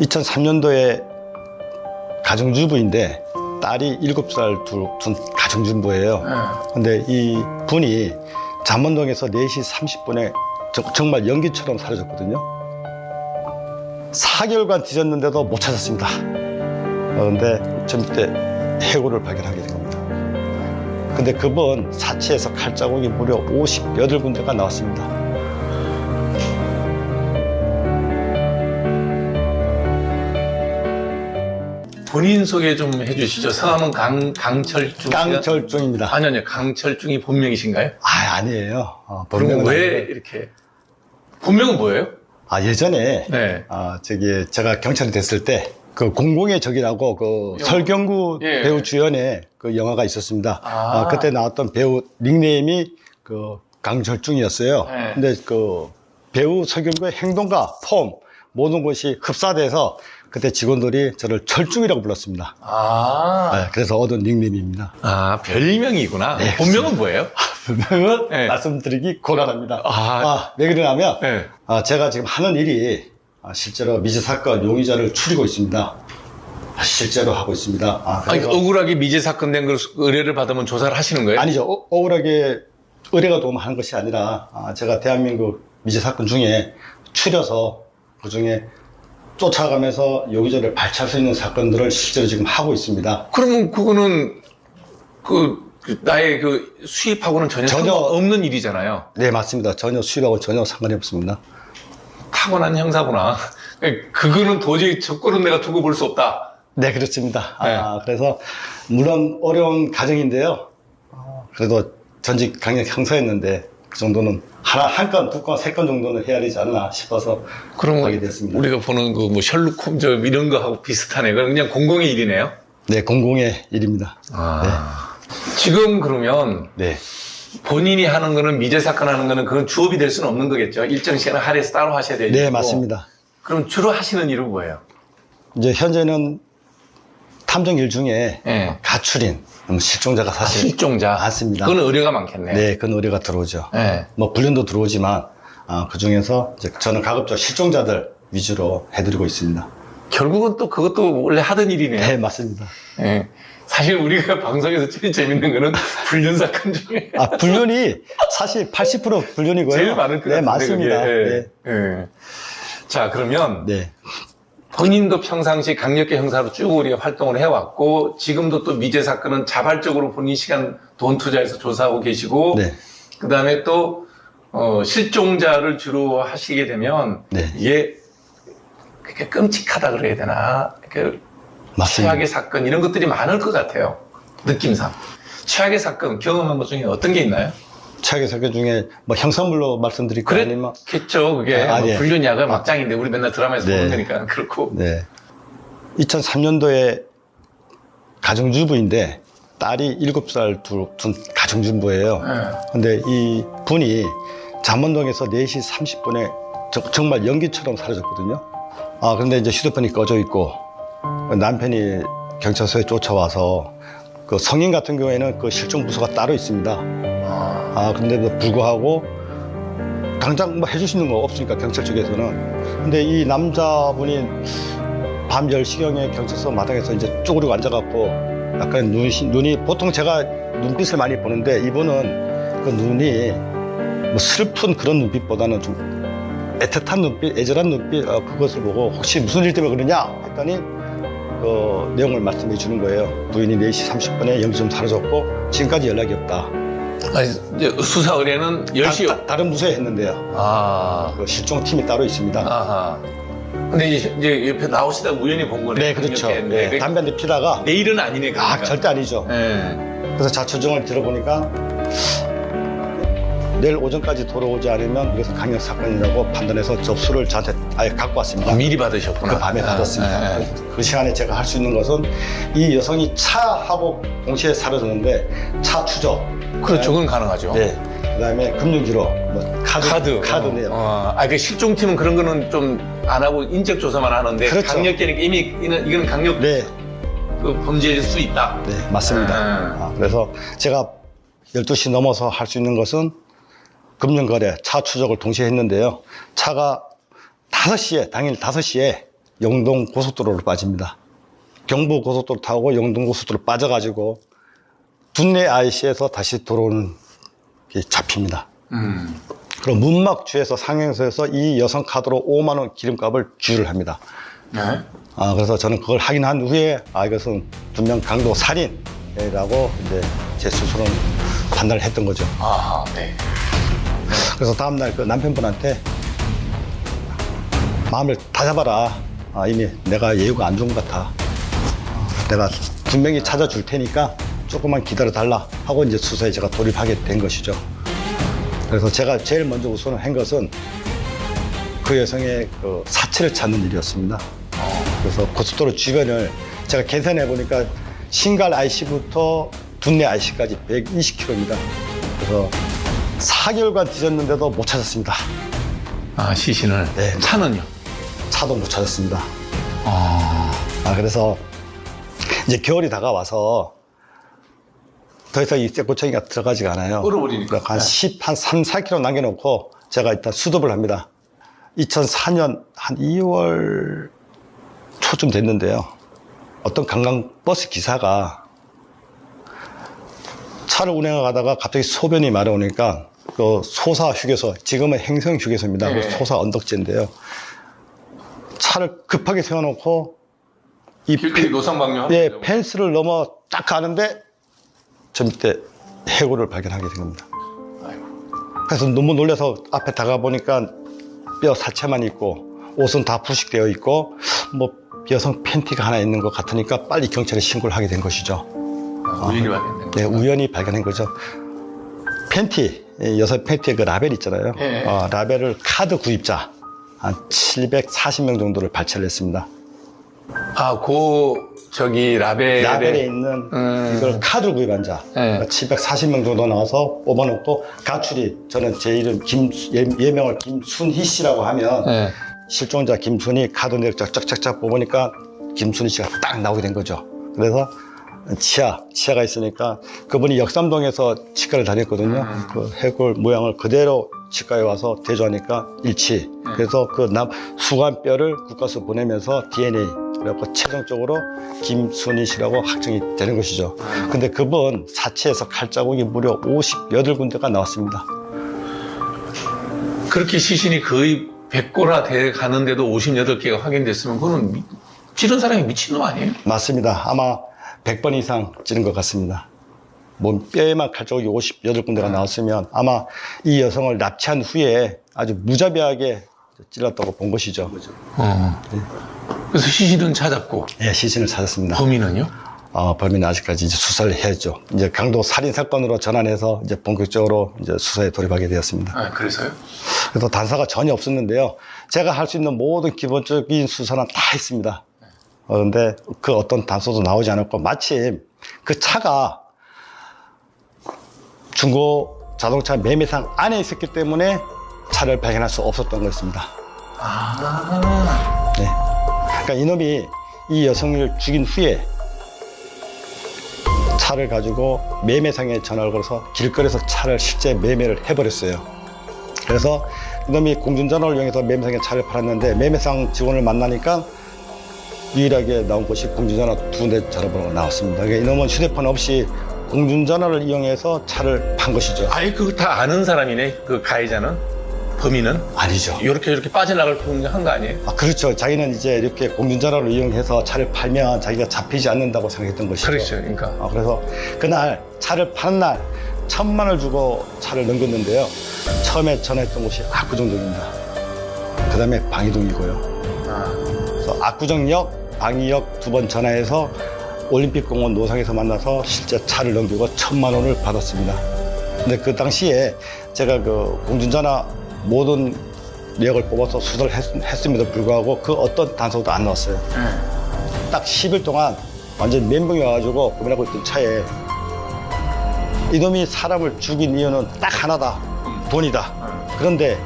2003년도에 가정주부인데 딸이 7살 둔 가정주부예요. 근데 이 분이 잠원동에서 4시 30분에 정말 연기처럼 사라졌거든요. 4개월간 뒤졌는데도 못 찾았습니다. 그런데 좀 이때 해고를 발견하게 된 겁니다. 근데 그분 사체에서 칼자국이 무려 58군데가 나왔습니다. 본인 소개 좀 해주시죠. 성함은 강철중. 강철중입니다. 아니요. 강철중이 본명이신가요? 아니에요. 그럼 왜 이렇게. 본명은 뭐예요? 예전에, 네. 제가 경찰이 됐을 때, 그 공공의 적이라고 그 설경구 예. 배우 주연의 그 영화가 있었습니다. 그때 나왔던 배우 닉네임이 그 강철중이었어요. 네. 근데 그 배우 설경구의 행동과 폼, 모든 것이 흡사돼서 그때 직원들이 저를 철중이라고 불렀습니다. 그래서 얻은 닉네임입니다. 별명이구나. 네, 본명은 뭐예요? 분명은 네. 말씀드리기 곤란합니다. 왜 그러냐면, 네. 제가 지금 하는 일이 실제로 미제 사건 용의자를 추리고 있습니다. 실제로 하고 있습니다. 그래서 억울하게 미제 사건 된 걸 의뢰를 받으면 조사를 하시는 거예요? 아니죠. 억울하게 의뢰가 도움하는 것이 아니라, 제가 대한민국 미제 사건 중에 추려서 그 중에 쫓아가면서 용의자를 발치할 수 있는 사건들을 실제로 지금 하고 있습니다. 그러면 그거는 나의 수입하고는 전혀 없는 일이잖아요. 네, 맞습니다. 전혀 수입하고 전혀 상관이 없습니다. 타고난 형사구나. 그거는 도저히 적고는 내가 두고 볼 수 없다. 네, 그렇습니다. 네. 그래서 물론 어려운 가정인데요. 그래도 전직 강력 형사였는데 그 정도는 한 건, 두 건, 세 건 정도는 해야 되지 않나 싶어서 하게 됐습니다. 우리가 보는 셜록 홈즈 이런 거하고 비슷하네. 그냥 공공의 일이네요. 네, 공공의 일입니다. 지금 그러면 네. 본인이 하는 거는 미제 사건 하는 거는 그건 주업이 될 수는 없는 거겠죠. 일정 시간을 할애해서 따로 하셔야 되고. 네, 맞습니다. 그럼 주로 하시는 일은 뭐예요? 이제 현재는 탐정 일 중에 네. 가출인, 실종자가 사실 실종자. 많습니다. 그건 의뢰가 많겠네. 네, 그건 의뢰가 들어오죠. 네. 뭐 불륜도 들어오지만 그 중에서 이제 저는 가급적 실종자들 위주로 해드리고 있습니다. 결국은 또 그것도 원래 하던 일이네요. 네, 맞습니다. 네. 사실 우리가 방송에서 제일 재밌는 거는 불륜 사건 중에 불륜이 사실 80% 불륜이고요. 제일 많을 것 같은데. 네, 맞습니다. 그게. 네. 자, 그러면 네. 본인도 평상시 강력계 형사로 쭉 우리가 활동을 해왔고 지금도 또 미제 사건은 자발적으로 본인 시간 돈 투자해서 조사하고 계시고 네. 그다음에 또 실종자를 주로 하시게 되면 네. 이게 그렇게 끔찍하다 그래야 되나? 맞습니다. 최악의 사건 이런 것들이 많을 것 같아요. 느낌상. 최악의 사건 경험한 것 중에 어떤 게 있나요? 최악의 사건 중에 뭐 형사물로 말씀드릴까요? 아니면 그랬겠죠. 그게 예. 불륜 야가 막장인데 우리 맨날 드라마에서 네. 보는 거니까 그렇고. 네. 2003년도에 가정주부인데 딸이 7살 둔 가정주부예요. 근데 이 분이 잠원동에서 4시 30분에 정말 연기처럼 사라졌거든요. 그런데 이제 휴대폰이 꺼져 있고 남편이 경찰서에 쫓아와서 그 성인 같은 경우에는 그 실종 부서가 따로 있습니다. 근데도 불구하고 당장 뭐 해줄 수 있는 거 없으니까 경찰 쪽에서는. 근데 이 남자분이 밤 10시경에 경찰서 마당에서 이제 쭈그리고 앉아갖고 약간 눈이 보통 제가 눈빛을 많이 보는데 이분은 그 눈이 뭐 슬픈 그런 눈빛보다는 좀 애틋한 눈빛, 애절한 눈빛, 그것을 보고 혹시 무슨 일 때문에 그러냐 했더니 그 내용을 말씀해 주는 거예요. 부인이 4시 30분에 연기 좀 사라졌고 지금까지 연락이 없다. 이제 수사 의뢰는 10시요. 다른 부서에 했는데요. 그 실종팀이 따로 있습니다. 근데 이제 옆에 나오시다 우연히 본 거네. 네, 그렇죠. 네, 담배 한 대 피다가 내일은 아니네. 그러니까. 절대 아니죠. 네. 그래서 자초정을 들어보니까 내일 오전까지 돌아오지 않으면 그래서 강력 사건이라고 판단해서 접수를 저한테 아예 갖고 왔습니다. 미리 받으셨구나. 그 밤에 받았습니다. 그 시간에 제가 할 수 있는 것은 이 여성이 차하고 동시에 사라졌는데 차 추적. 그렇죠. 그건 가능하죠. 네. 그다음에 금융기록, 뭐 카드 내역. 그 실종팀은 그런 거는 좀 안 하고 인적 조사만 하는데 그렇죠. 강력계는 이미 이거는 강력 네. 그 범죄일 수 있다. 네, 맞습니다. 그래서 제가 12시 넘어서 할 수 있는 것은 금융거래, 차 추적을 동시에 했는데요. 차가 5시에, 당일 5시에 영동 고속도로로 빠집니다. 경부 고속도로 타고 영동 고속도로 빠져가지고 둔내 IC에서 다시 들어오는 게 잡힙니다. 그럼 문막주에서 상행소에서 이 여성 카드로 5만 원 기름값을 주유를 합니다. 네. 그래서 저는 그걸 확인한 후에 이것은 분명 강도 살인이라고 이제 제 스스로는 판단을 했던 거죠. 아, 네. 그래서 다음날 그 남편분한테 마음을 다잡아라. 이미 내가 예후가 안 좋은 것 같아. 내가 분명히 찾아줄 테니까 조금만 기다려 달라 하고 이제 수사에 제가 돌입하게 된 것이죠. 그래서 제가 제일 먼저 우선 한 것은 그 여성의 그 사체를 찾는 일이었습니다. 그래서 고속도로 주변을 제가 계산해 보니까 신갈 IC부터 둔내 IC까지 120km입니다. 그래서 4개월간 뒤졌는데도 못 찾았습니다. 아, 시신을. 네. 차는요? 차도 못 찾았습니다. 그래서 이제 겨울이 다가와서 더 이상 이 쇠고챙이가 들어가지가 않아요. 얼어버리니까. 한 3, 4km 남겨놓고 제가 일단 수습을 합니다. 2004년 한 2월 초쯤 됐는데요. 어떤 관광버스 기사가 차를 운행하다가 갑자기 소변이 마려우니까 그 소사 휴게소, 지금은 행성 휴게소입니다. 네. 그 소사 언덕지인데요. 차를 급하게 세워놓고 이 길거리 노상방뇨 하는 예, 거죠. 펜스를 넘어 딱 가는데 저 밑에 해골을 발견하게 된 겁니다. 아이고. 그래서 너무 놀라서 앞에 다가 보니까 뼈 사체만 있고 옷은 다 부식되어 있고 뭐 여성 팬티가 하나 있는 것 같으니까 빨리 경찰에 신고를 하게 된 것이죠. 우연히 발견된 네, 거죠. 우연히 발견한 거죠. 팬티, 여성 팬티의 그 라벨 있잖아요. 예. 라벨을 카드 구입자 한 740명 정도를 발췌를 했습니다. 아, 저기 라벨에 있는 이걸 카드를 구입한 자 네. 740명 정도 나와서 뽑아놓고 가출이 저는 제 이름 예명을 김순희 씨라고 하면 네. 실종자 김순희 카드 내역 쫙쫙쫙 뽑으니까 김순희 씨가 딱 나오게 된 거죠. 그래서 치아가 있으니까 그분이 역삼동에서 치과를 다녔거든요. 그 해골 모양을 그대로 치과에 와서 대조하니까 일치. 그래서 그 수간뼈를 국가서 보내면서 DNA 그래갖고 최종적으로 김순희 씨라고 확정이 되는 것이죠. 근데 그분 사체에서 칼자국이 무려 58군데가 나왔습니다. 그렇게 시신이 거의 100고나 돼 가는데도 58개가 확인됐으면 그거는 찌른 사람이 미친놈 아니에요? 맞습니다. 아마 100번 이상 찌른 것 같습니다. 몸 뼈에만 칼자국이 58군데가 나왔으면 아마 이 여성을 납치한 후에 아주 무자비하게 찔렀다고 본 것이죠. 그래서 시신은 찾았고 예, 시신을 찾았습니다. 범인은요? 범인은 아직까지 이제 수사를 해야죠. 이제 강도 살인 사건으로 전환해서 이제 본격적으로 이제 수사에 돌입하게 되었습니다. 아, 그래서요? 그래서 단서가 전혀 없었는데요. 제가 할 수 있는 모든 기본적인 수사는 다 했습니다. 그런데 그 어떤 단서도 나오지 않았고 마침 그 차가 중고 자동차 매매상 안에 있었기 때문에 차를 발견할 수 없었던 것입니다. 네. 그러니까 이놈이 이 여성을 죽인 후에 차를 가지고 매매상에 전화를 걸어서 길거리에서 차를 실제 매매를 해버렸어요. 그래서 이놈이 공중전화를 이용해서 매매상에 차를 팔았는데 매매상 직원을 만나니까 유일하게 나온 곳이 공중전화 2대 전화번호가 나왔습니다. 그러니까 이놈은 휴대폰 없이 공중전화를 이용해서 차를 판 것이죠. 아니, 그거 다 아는 사람이네. 그 가해자는? 범인은? 아니죠. 이렇게 빠져나갈 한 거 아니에요? 그렇죠. 자기는 이제 이렇게 공중전화를 이용해서 차를 팔면 자기가 잡히지 않는다고 생각했던 것이죠. 그렇죠. 그러니까. 그래서 그날 차를 파는 날 1,000만 원 주고 차를 넘겼는데요. 처음에 전화했던 곳이 압구정동입니다. 그 다음에 방이동이고요. 그래서 압구정역, 방이역 2번 전화해서 올림픽공원 노상에서 만나서 실제 차를 넘기고 1,000만 원을 받았습니다. 근데 그 당시에 제가 그 공중전화 모든 내역을 뽑아서 수사를 했음에도 불구하고 그 어떤 단서도 안 나왔어요. 딱 10일 동안 완전 멘붕이 와가지고 고민하고 있던 차에 이놈이 사람을 죽인 이유는 딱 하나다. 돈이다. 그런데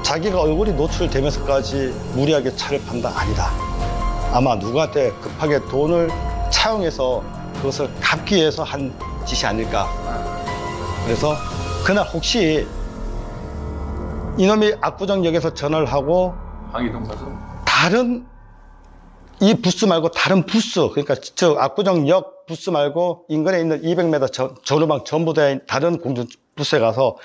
자기가 얼굴이 노출되면서까지 무리하게 차를 판다? 아니다. 아마 누구한테 급하게 돈을 차용해서 그것을 갚기 위해서 한 짓이 아닐까. 그래서 그날 혹시 이놈이 압구정역에서 전화를 하고 방이동 가서. 다른 이 부스 말고 다른 부스, 그러니까 저 압구정역 부스 말고 인근에 있는 200m 전후방 전부 다 다른 공중 부스에 가서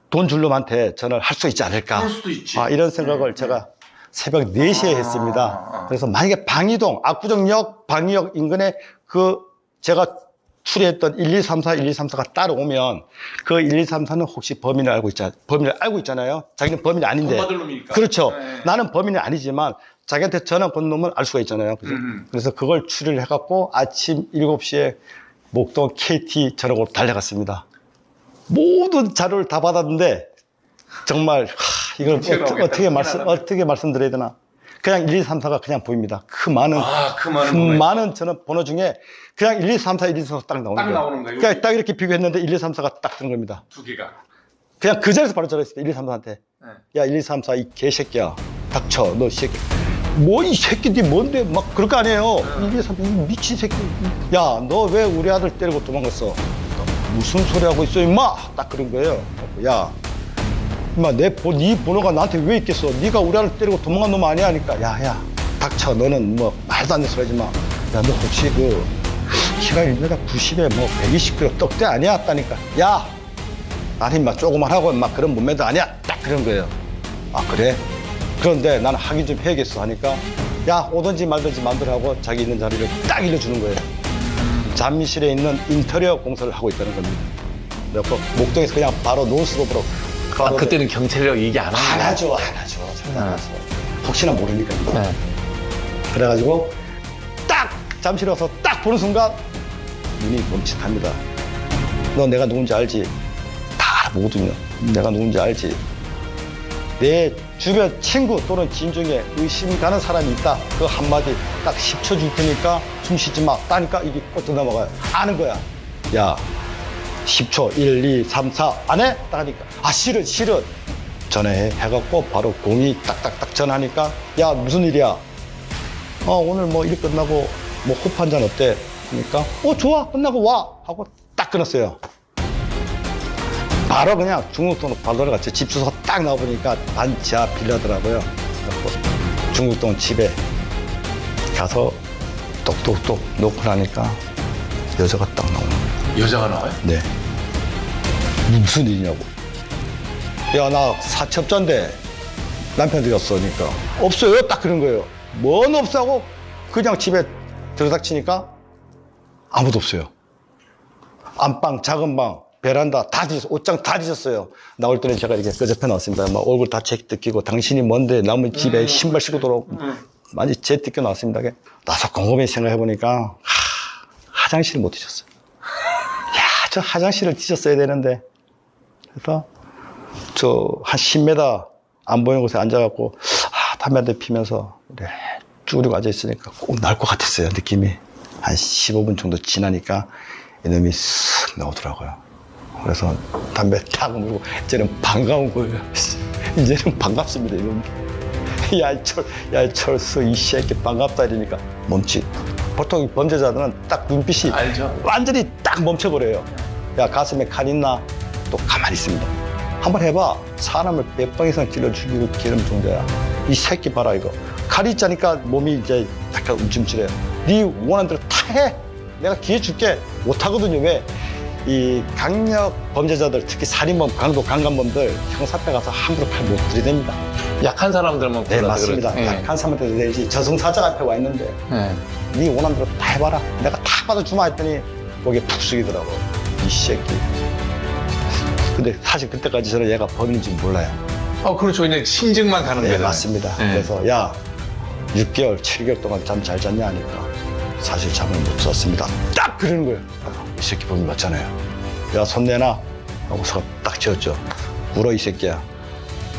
돈 줄 놈한테 전화를 할 수 있지 않을까. 그럴 수도 있지. 이런 생각을 제가 새벽 4시에 했습니다. 그래서 만약에 방이동, 압구정역, 방위역 인근에 제가 추리했던 1234, 1234가 따라오면 그 1234는 혹시 범인을 알고 있잖아요. 자기는 범인이 아닌데. 돈 받을 놈이니까. 그렇죠. 네. 나는 범인이 아니지만 자기한테 전화 건 놈은 알 수가 있잖아요. 그죠? 그래서 그걸 추리를 해갖고 아침 7시에 목동 KT 전역으로 달려갔습니다. 모든 자료를 다 받았는데 정말 이걸 어떻게 말씀드려야 되나. 그냥 1234가 그냥 보입니다. 그 많은 저는 번호 중에 그냥 1234, 1234가 딱 나오는 거예요. 나오는 거예요. 그냥 딱 이렇게 비교했는데 1234가 딱 뜨는 겁니다. 두 개가. 그냥 그 자리에서 바로 전화했어요. 1234한테. 야, 1234 이 개새끼야. 닥쳐. 너 이 새끼. 뭐 이 새끼들이 뭔데 막 그럴 거 아니에요. 1234 이 미친 새끼. 야, 너 왜 우리 아들 때리고 도망갔어? 무슨 소리 하고 있어 임마. 딱 그런 거예요. 야, 임마 네 번호가 나한테 왜 있겠어? 네가 우리 아들 때리고 도망간 놈 아니야? 하니까 야 닥쳐. 너는 뭐 말도 안 되는 소리 하지 마. 야, 너 혹시 키가 1m 90에 뭐 120kg 떡대 아니야? 했다니까. 야, 나는 임마 조그만 하고 임마 그런 몸매도 아니야. 딱 그런 거예요. 아, 그래? 그런데 나는 확인 좀 해야겠어 하니까 야, 오든지 말든지 마음대로 하고 자기 있는 자리를 딱 일러주는 거예요. 잠실에 있는 인테리어 공사를 하고 있다는 겁니다. 그래서 목동에서 그냥 바로 논스톱으로. 그때는 경찰력 얘기 안 하죠. 절대 안 하죠. 혹시나 모르니까. 네. 그래가지고 딱 잠실에 와서 딱 보는 순간 눈이 멈칫합니다. 너 내가 누군지 알지? 다 알아보거든요. 내가 누군지 알지? 내 주변 친구 또는 지인 중에 의심 가는 사람이 있다. 그 한마디 딱 10초 줄 테니까 숨 쉬지 마. 따니까 이게 꽂혀 넘어가요. 아는 거야. 야, 10초 1, 2, 3, 4 안 해? 딱 하니까 실은 전화해 해갖고 바로 02 딱딱딱 전화하니까 야, 무슨 일이야? 오늘 뭐 일 끝나고 뭐 호프 한잔 어때? 그러니까 좋아, 끝나고 와 하고 딱 끊었어요. 바로 그냥 중국동으로 바로 들어갔죠. 집 주소가 딱 나와보니까 반지하 빌라더라고요. 중국동 집에 가서 똑똑똑 놓고 나니까 여자가 딱 나오는 거예요. 여자가 나와요? 네. 무슨 일이냐고. 야, 나 사채업자인데 남편 들였어. 그러니까 없어요. 딱 그런 거예요. 뭔 없다고 그냥 집에 들어닥치니까 아무도 없어요. 안방, 작은 방, 베란다 다 뒤졌어요. 옷장 다 뒤졌어요. 나올 때는 제가 이렇게 끄접해 나왔습니다. 막 얼굴 다 제끼고 당신이 뭔데 남은 집에 신발 신고 돌아오고 많이 제끼고 나왔습니다. 나서 곰곰이 생각해보니까 화장실을 못 뒤졌어요. 야, 저 화장실을 뒤졌어야 되는데. 그래서 저 한 10m 안 보이는 곳에 앉아갖고 담배 한 대 피면서 쭈그리고 앉아있으니까 꼭 나올 것 같았어요. 느낌이. 한 15분 정도 지나니까 이놈이 쓱 나오더라고요. 그래서 담배 탁 물고 이제는 반가운 거예요. 이제는 반갑습니다. 이놈이. 야, 철수 이 새끼 반갑다 이러니까 멈칫. 보통 범죄자들은 딱 눈빛이 알죠. 완전히 딱 멈춰버려요. 야, 가슴에 칼 있나? 또 가만히 있습니다. 한번 해봐. 사람을 몇 방 이상 찔러 죽이고 기름 종자야. 이 새끼 봐라 이거. 칼이 있자니까 몸이 이제 약간 움찔움찔해요. 네 원하는 대로 다 해. 내가 기회 줄게. 못하거든요. 왜? 이 강력 범죄자들, 특히 살인범, 강도, 강간범들 형사앞에 가서 함부로 칼 못 들이댑니다. 약한 사람들만 네, 맞습니다. 그러지. 약한 사람한테 내지 저승사자 앞에 와 있는데 네 원하는 대로 다 해봐라. 내가 다 받아주마 했더니 거기에 푹 숙이더라고. 이 새끼. 근데 사실 그때까지 저는 얘가 범인인지 몰라요. 그렇죠. 그냥 심증만 가는 거예요. 네, 맞습니다. 그래서 야, 6개월, 7개월 동안 잠 잘 잤냐 하니까 사실 잠을 못 잤습니다. 딱 그러는 거예요. 이 새끼 범인 맞잖아요. 야, 손 내놔 하고서 딱 지었죠. 울어 이 새끼야.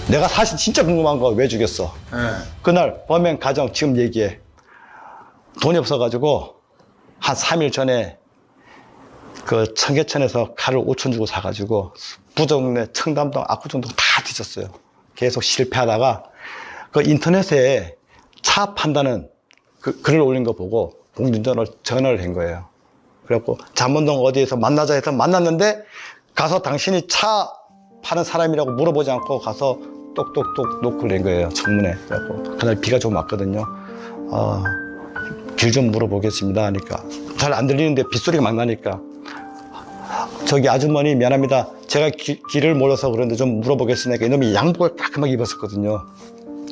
내가 사실 진짜 궁금한 거 왜 죽였어? 그날 범행 과정 지금 얘기해. 돈이 없어가지고 한 3일 전에 그 청계천에서 칼을 5천 주고 사가지고 부정내, 청담동, 압구정동 다 뒤졌어요. 계속 실패하다가 그 인터넷에 차 판다는 그 글을 올린 거 보고 공중전화를 전화를 한 거예요. 그래갖고 잠원동 어디에서 만나자 해서 만났는데 가서 당신이 차 파는 사람이라고 물어보지 않고 가서 똑똑똑 놓고 낸 거예요. 창문에. 그래갖고 그날 비가 좀 왔거든요. 길 좀 물어보겠습니다 하니까 잘 안 들리는데 빗소리가 막 나니까 저기 아주머니 미안합니다. 제가 길을 몰라서 그런데 좀 물어보겠으니까 이놈이 양복을 깔끔하게 입었었거든요.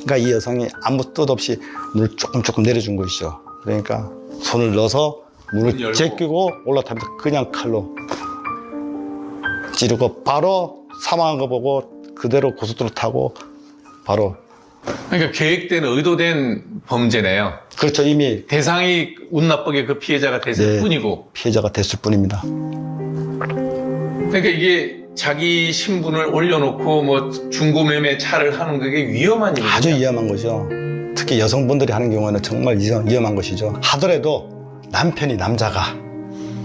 그러니까 이 여성이 아무 뜻 없이 문을 조금 내려준 것이죠. 그러니까 손을 넣어서 문을 제끼고 올라타면서 그냥 칼로 찌르고 바로 사망한 거 보고 그대로 고속도로 타고 바로. 그러니까 계획된 의도된 범죄네요. 그렇죠. 이미 대상이 운 나쁘게 그 피해자가 됐을 네, 뿐이고. 피해자가 됐을 뿐입니다. 그러니까 이게 자기 신분을 올려놓고 뭐 중고매매 차를 하는 그게 위험한 일이죠. 아주 위험한 거죠. 특히 여성분들이 하는 경우에는 정말 위험한 것이죠. 하더라도 남편이 남자가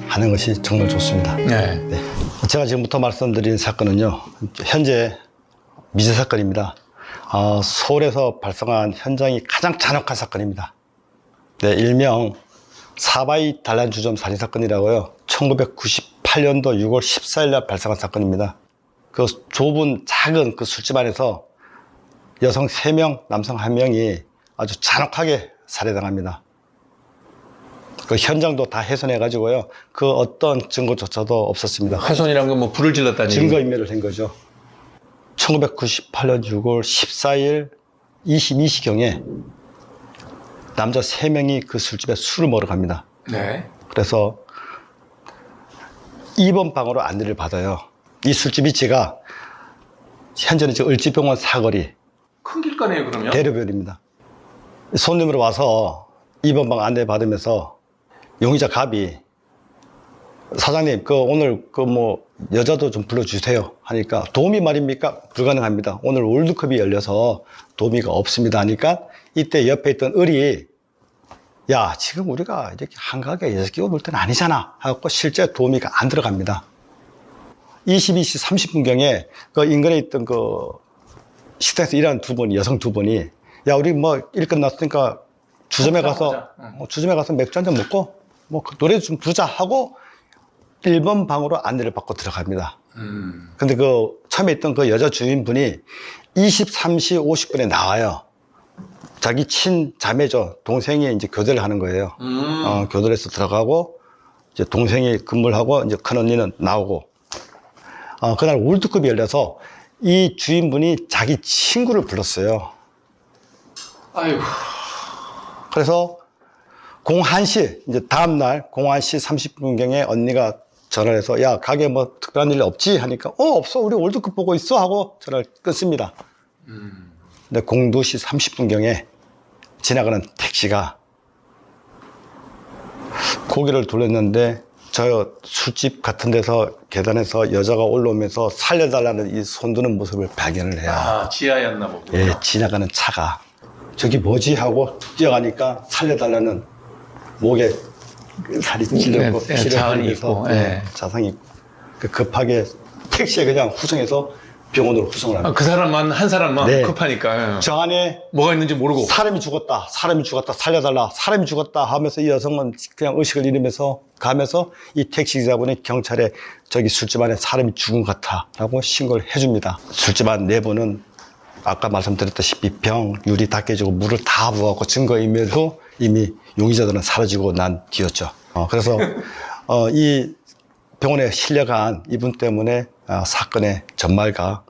하는 것이 정말 좋습니다. 네. 네. 제가 지금부터 말씀드린 사건은요, 현재 미제 사건입니다. 서울에서 발생한 현장이 가장 잔혹한 사건입니다. 네, 일명 사바이 단란주점 살인사건이라고요. 1998년도 6월 14일 날 발생한 사건입니다. 그 좁은 작은 그 술집 안에서 여성 3명, 남성 1명이 아주 잔혹하게 살해당합니다. 그 현장도 다 훼손해가지고요. 그 어떤 증거조차도 없었습니다. 훼손이란 건 뭐 불을 질렀다는 증거인멸을 한 거죠. 1998년 6월 14일 22시경에 남자 3명이 그 술집에 술을 먹으러 갑니다. 네. 그래서 2번 방으로 안내를 받아요. 이 술집 위치가 현재는 지금 을지병원 사거리 큰 길가네요, 그러면. 대로변입니다. 손님으로 와서 2번 방 안내 받으면서 용의자 갑이 사장님, 오늘 여자도 좀 불러주세요 하니까 도우미 말입니까? 불가능합니다. 오늘 월드컵이 열려서 도우미가 없습니다 하니까 이때 옆에 있던 을이 야, 지금 우리가 이렇게 한가하게 여자 끼워 놀 때는 아니잖아 하고 실제 도우미가 안 들어갑니다. 22시 30분경에 그 인근에 있던 그 식당에서 일하는 여성 두 분이 야, 우리 일 끝났으니까 주점에 가서 맥주 한잔 먹고 노래 좀 부르자 하고 1번 방으로 안내를 받고 들어갑니다. 근데 처음에 있던 그 여자 주인분이 23시 50분에 나와요. 자기 친자매죠. 동생이 이제 교대를 하는 거예요. 교대를 해서 들어가고, 이제 동생이 근무를 하고, 이제 큰 언니는 나오고. 그날 월드컵이 열려서 이 주인분이 자기 친구를 불렀어요. 아이고. 그래서 01시, 이제 다음날 01시 30분경에 언니가 전화를 해서 야, 가게 특별한 일 없지? 하니까 없어. 우리 월드컵 보고 있어. 하고 전화를 끊습니다. 근데 02시 30분경에 지나가는 택시가 고개를 돌렸는데 저 술집 같은 데서 계단에서 여자가 올라오면서 살려달라는 이 손드는 모습을 발견을 해요. 지하였나 보구나. 예, 지나가는 차가 저기 뭐지? 하고 뛰어가니까 살려달라는 목에 살이 찔렸고 피를 흘리면서 자상이 있고 급하게 택시에 그냥 후송해서 병원으로 후송을 합니다. 그 사람만 한 사람만 네. 급하니까. 저 안에 뭐가 있는지 모르고 사람이 죽었다 살려달라 사람이 죽었다 하면서 이 여성은 그냥 의식을 잃으면서 가면서 이 택시 기사분이 경찰에 저기 술집 안에 사람이 죽은 것 같아 라고 신고를 해줍니다. 술집 안 내부는 아까 말씀드렸다시피 유리 다 깨지고 물을 다 부어갖고 증거인멸 후 이미 용의자들은 사라지고 난 뒤였죠. 그래서 이 병원에 실려간 이분 때문에 사건의 전말과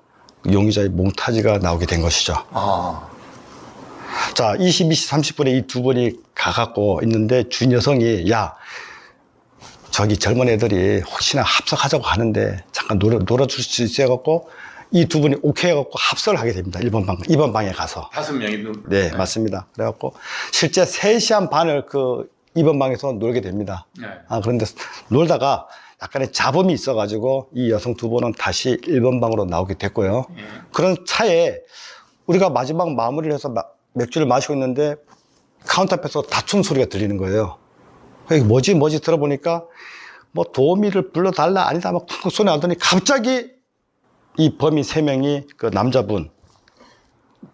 용의자의 몽타주가 나오게 된 것이죠. 자, 22시 30분에 이 두 분이 가갖고 있는데 주인 여성이 야, 저기 젊은 애들이 혹시나 합석하자고 하는데 잠깐 놀아줄 수 있어갖고 이 두 분이 오케이 해갖고 합석을 하게 됩니다. 2번 방에 가서. 5명이. 네, 맞습니다. 그래갖고 실제 3시간 반을 2번 방에서 놀게 됩니다. 네. 그런데 놀다가 약간의 잡음이 있어가지고 이 여성 두 분은 다시 1번 방으로 나오게 됐고요. 그런 차에 우리가 마지막 마무리를 해서 맥주를 마시고 있는데 카운터 앞에서 다툼 소리가 들리는 거예요. 뭐지 들어보니까 도우미를 불러달라 아니다 쿵쿵 소리 나더니 갑자기 이 범인 3명이 그 남자분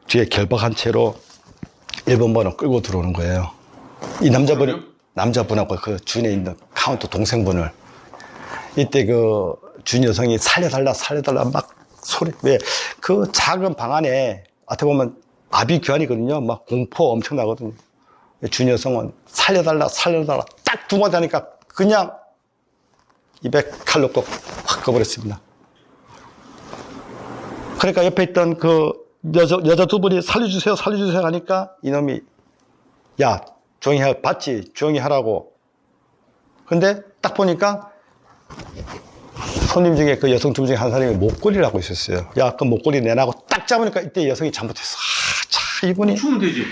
뒤에 결박한 채로 1번 번호 끌고 들어오는 거예요. 이 남자분하고 그 주인에 있는 카운터 동생분을 이때 그 주인 여성이 살려달라 막 소리 왜 그 작은 방 안에 어떻게 보면 아비규환이거든요. 막 공포 엄청 나거든요. 준 여성은 살려달라 딱 두 마디 하니까 그냥 입에 칼 넣고 확 꺼버렸습니다. 그러니까 옆에 있던 그 여자 두 분이 살려주세요 하니까 이놈이 야 조용히 해 봤지 조용히 하라고. 근데 딱 보니까 손님 중에 그 여성 두 분 중에 한 사람이 목걸이를 하고 있었어요. 야 그 목걸이 내놔고 딱 잡으니까 이때 여성이 잘못했어. 자 이분이 주면 되지.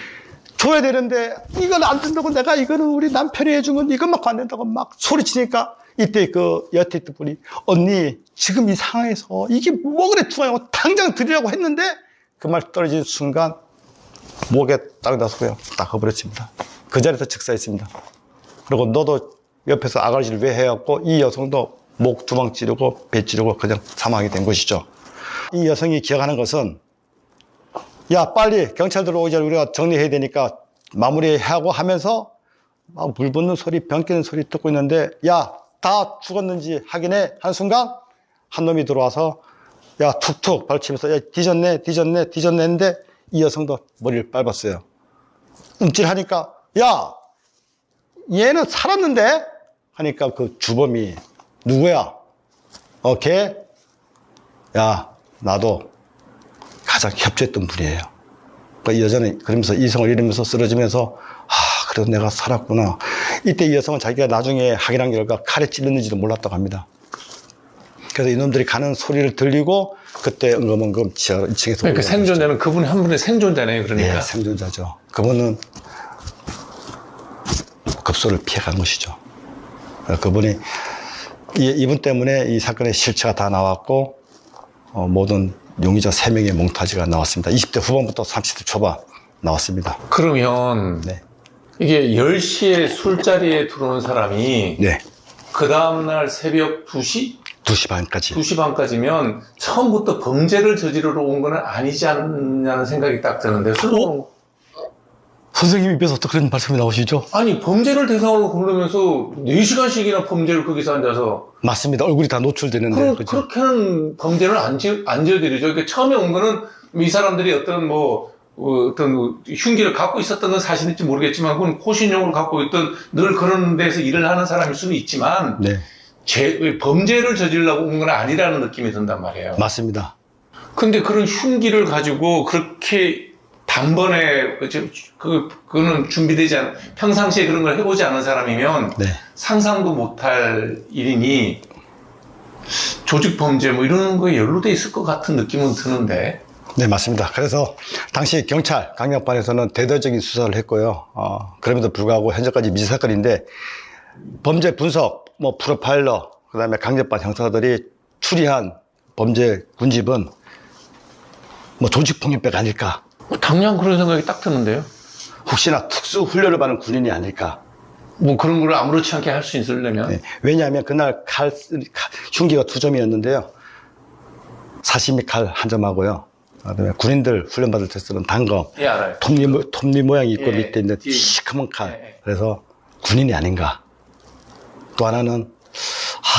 줘야 되는데 이건 안 된다고 내가 이거는 우리 남편이 해준 건 이건 맞고 안 된다고 막 소리치니까 이때 그 여태 있던 분이 언니 지금 이 상황에서 이게 뭐 그래 중요하고 당장 드리라고 했는데 그 말 떨어진 순간 목에 딱 나서고요 딱 꺼버렸습니다. 그 자리에서 즉사했습니다. 그리고 너도 옆에서 아가씨를 왜 해갖고 이 여성도 목 두 방 찌르고 배 찌르고 그냥 사망하게 된 것이죠. 이 여성이 기억하는 것은 야 빨리 경찰 들어오기 전에 우리가 정리해야 되니까 마무리하고 하면서 막 물 붓는 소리 병 깨는 소리 듣고 있는데 야 다 죽었는지 확인해 한 순간 한 놈이 들어와서 야 툭툭 발치면서 야 뒤졌네 했는데 이 여성도 머리를 밟았어요. 움찔하니까 야 얘는 살았는데 하니까 그 주범이 누구야? 걔? 야 나도 가장 협조했던 분이에요. 그 여자는 그러면서 이성을 잃으면서 쓰러지면서 그래도 내가 살았구나. 이때 이 여성은 자기가 나중에 확인한 결과 칼에 찔렸는지도 몰랐다고 합니다. 그래서 이놈들이 가는 소리를 들리고 그때 은검은검 지하 2층에서 그러니까 생존자는 그분이 한 분의 생존자네요. 그러니까. 네, 생존자죠. 그분은 급소를 피해간 것이죠. 그분이 이분 때문에 이 사건의 실체가 다 나왔고 모든 용의자 3명의 몽타주가 나왔습니다. 20대 후반부터 30대 초반 나왔습니다. 그러면 네. 이게 10시에 술자리에 들어온 사람이 네. 그 다음날 새벽 2시? 2시 반까지. 2시 반까지면 처음부터 범죄를 저지르러 온 건 아니지 않냐는 생각이 딱 드는데 술 먹는 선생님 입에서 어떻게 그런 말씀이 나오시죠? 아니 범죄를 대상으로 고르면서 4시간씩이나 범죄를 거기서 앉아서 맞습니다. 얼굴이 다 노출되는데. 그렇죠? 그렇게는 범죄를 안 지어드리죠. 그러니까 처음에 온 거는 이 사람들이 어떤 흉기를 갖고 있었던 건 사실인지 모르겠지만 그건 호신용을 갖고 있던 늘 그런 데서 일을 하는 사람일 수는 있지만 네. 범죄를 저지르려고 온 건 아니라는 느낌이 든단 말이에요. 맞습니다. 근데 그런 흉기를 가지고 그렇게 단번에 그거는 준비되지 않은 평상시에 그런 걸 해보지 않은 사람이면 네. 상상도 못할 일이니 조직 범죄 뭐 이런 거에 연루돼 있을 것 같은 느낌은 드는데. 네, 맞습니다. 그래서 당시 경찰 강력반에서는 대대적인 수사를 했고요. 그럼에도 불구하고 현재까지 미제 사건인데 범죄 분석, 프로파일러, 그다음에 강력반 형사들이 추리한 범죄 군집은 조직폭력배가 아닐까. 당장 그런 생각이 딱 드는데요. 혹시나 특수 훈련을 받는 군인이 아닐까. 그런 걸 아무렇지 않게 할 수 있으려면. 네. 왜냐하면 그날 흉기가 2점이었는데요. 사시미 칼 1점하고요. 그다음에 군인들 훈련받을 때 쓰는 단검. 예, 알아요. 톱니 모양이 있고 예, 밑에 있는 예. 시커먼 칼. 예. 그래서 군인이 아닌가. 또 하나는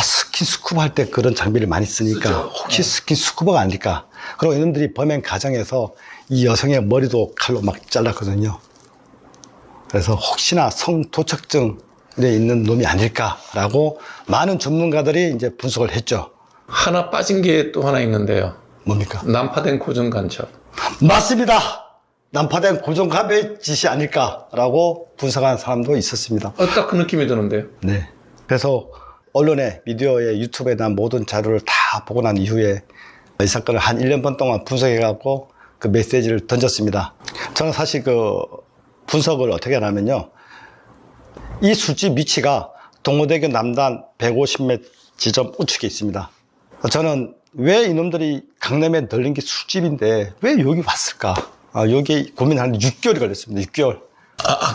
스킨스쿠버 할 때 그런 장비를 많이 쓰니까 쓰죠. 혹시 스킨스쿠버가 아닐까. 그리고 이놈들이 범행 과정에서 이 여성의 머리도 칼로 막 잘랐거든요. 그래서 혹시나 성도착증에 있는 놈이 아닐까라고 많은 전문가들이 이제 분석을 했죠. 하나 빠진 게 또 하나 있는데요. 뭡니까? 난파된 고정 간첩. 맞습니다. 난파된 고정갑의 짓이 아닐까라고 분석한 사람도 있었습니다. 딱 그 느낌이 드는데요. 네. 그래서 언론에, 미디어에, 유튜브에 난 모든 자료를 다 보고 난 이후에 이 사건을 한 1년 반 동안 분석해갖고 그 메시지를 던졌습니다. 저는 사실 그 분석을 어떻게 하냐면요. 이 술집 위치가 동호대교 남단 150m 지점 우측에 있습니다. 저는 왜 이놈들이 강남에 널린 게 술집인데 왜 여기 왔을까? 여기 고민하는데 6개월이 걸렸습니다. 6개월.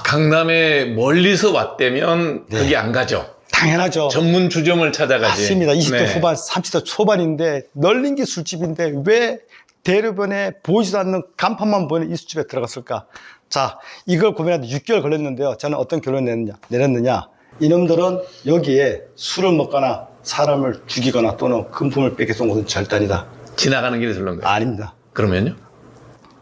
강남에 멀리서 왔다면 네. 거기 안 가죠. 당연하죠. 전문 주점을 찾아가지. 맞습니다. 20대 네. 후반, 30대 초반인데 널린 게 술집인데 왜 대로변에 보이지도 않는 간판만 보이는 이 술집에 들어갔을까? 자, 이걸 고민하는데 6개월 걸렸는데요. 저는 어떤 결론을 내렸느냐. 이놈들은 여기에 술을 먹거나 사람을 죽이거나 또는 금품을 뺏겨서 온 것은 절대 아니다. 지나가는 길에 들른 거예요. 아닙니다. 그러면요?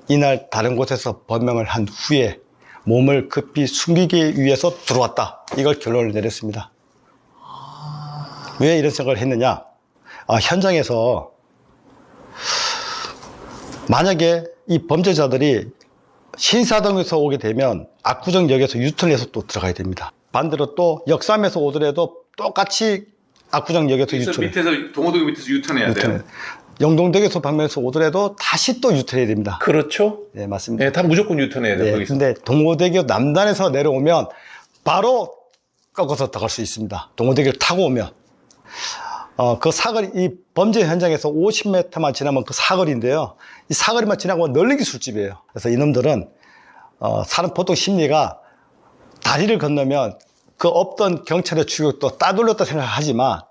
이날 다른 곳에서 범행을 한 후에 몸을 급히 숨기기 위해서 들어왔다. 이걸 결론을 내렸습니다. 왜 이런 생각을 했느냐? 현장에서 만약에 이 범죄자들이 신사동에서 오게 되면 압구정역에서 유턴해서 또 들어가야 됩니다. 반대로 또 역삼에서 오더라도 똑같이 압구정역에서 유턴. 밑에서 동호동 밑에서 유턴해야 돼요. 영동역에서 방면에서 오더라도 다시 또 유턴해야 됩니다. 그렇죠. 네, 맞습니다. 네, 다 무조건 유턴해야 돼요. 네, 거기서. 근데 동호대교 남단에서 내려오면 바로 꺾어서 들어갈 수 있습니다. 동호대교를 타고 오면. 그 사거리, 이 범죄 현장에서 50m만 지나면 그 사거리인데요. 이 사거리만 지나고 널리기 술집이에요. 그래서 이놈들은, 사람 보통 심리가 다리를 건너면 그 없던 경찰의 추격도 따돌렸다 생각하지만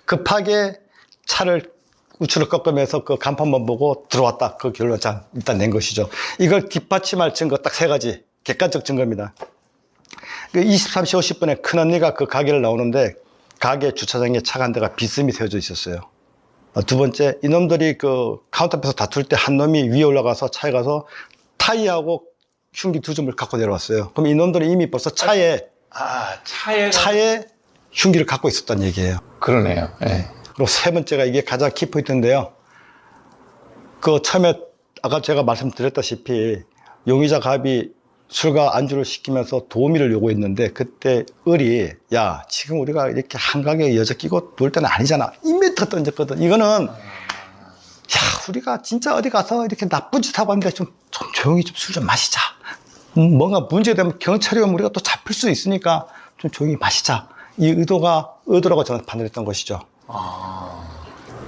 급하게 차를 우측으로 꺾으면서 그 간판만 보고 들어왔다. 그 결론을 일단 낸 것이죠. 이걸 뒷받침할 증거 딱 세 가지. 객관적 증거입니다. 그 23시 50분에 큰언니가 그 가게를 나오는데 가게 주차장에 차가 한 대가 비스듬히 세워져 있었어요. 두 번째, 이놈들이 그 카운터 앞에서 다툴 때 한 놈이 위에 올라가서 차에 가서 타이하고 흉기 2점을 갖고 내려왔어요. 그럼 이놈들은 이미 벌써 차에 흉기를 갖고 있었다는 얘기예요. 그러네요. 네. 그리고 세 번째가 이게 가장 키포인트인데요. 그 처음에 아까 제가 말씀드렸다시피 용의자 갑이 술과 안주를 시키면서 도우미를 요구했는데 그때 을이 야 지금 우리가 이렇게 한강에 여자 끼고 놀 때는 아니잖아. 2m 던졌거든. 이거는 야 우리가 진짜 어디 가서 이렇게 나쁜 짓 하고 하는데 좀 조용히 좀 술 좀 마시자. 뭔가 문제가 되면 경찰이 오면 우리가 또 잡힐 수 있으니까 좀 조용히 마시자. 이 의도라고 저는 판단했던 것이죠.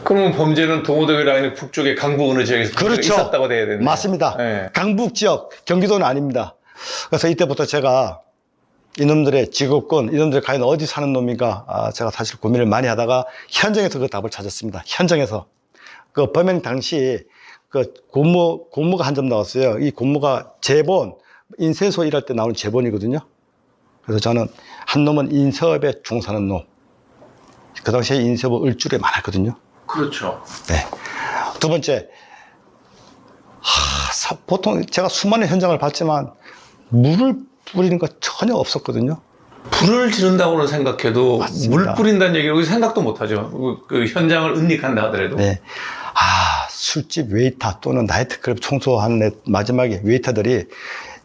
그러면 범죄는 동호대교 라인의 북쪽의 강북 어느 지역에서 그렇죠. 있었다고 돼야 되네요. 맞습니다. 네. 강북 지역, 경기도는 아닙니다. 그래서 이때부터 제가 이놈들의 직업권, 이놈들이 과연 어디 사는 놈인가, 제가 사실 고민을 많이 하다가 현장에서 그 답을 찾았습니다. 현장에서. 그 범행 당시 그 고무가 한 점 나왔어요. 이 고무가 제본, 인쇄소 일할 때 나오는 제본이거든요. 그래서 저는 한 놈은 인쇄업에 종사하는 놈. 그 당시에 인쇄업 을줄에 많았거든요. 그렇죠. 네. 두 번째, 보통 제가 수많은 현장을 봤지만 물을 뿌리는 거 전혀 없었거든요. 불을 지른다고는 생각해도 맞습니다. 물 뿌린다는 얘기를 생각도 못하죠. 그 현장을 은닉한다 하더라도. 네. 술집 웨이터 또는 나이트클럽 청소하는 마지막에 웨이터들이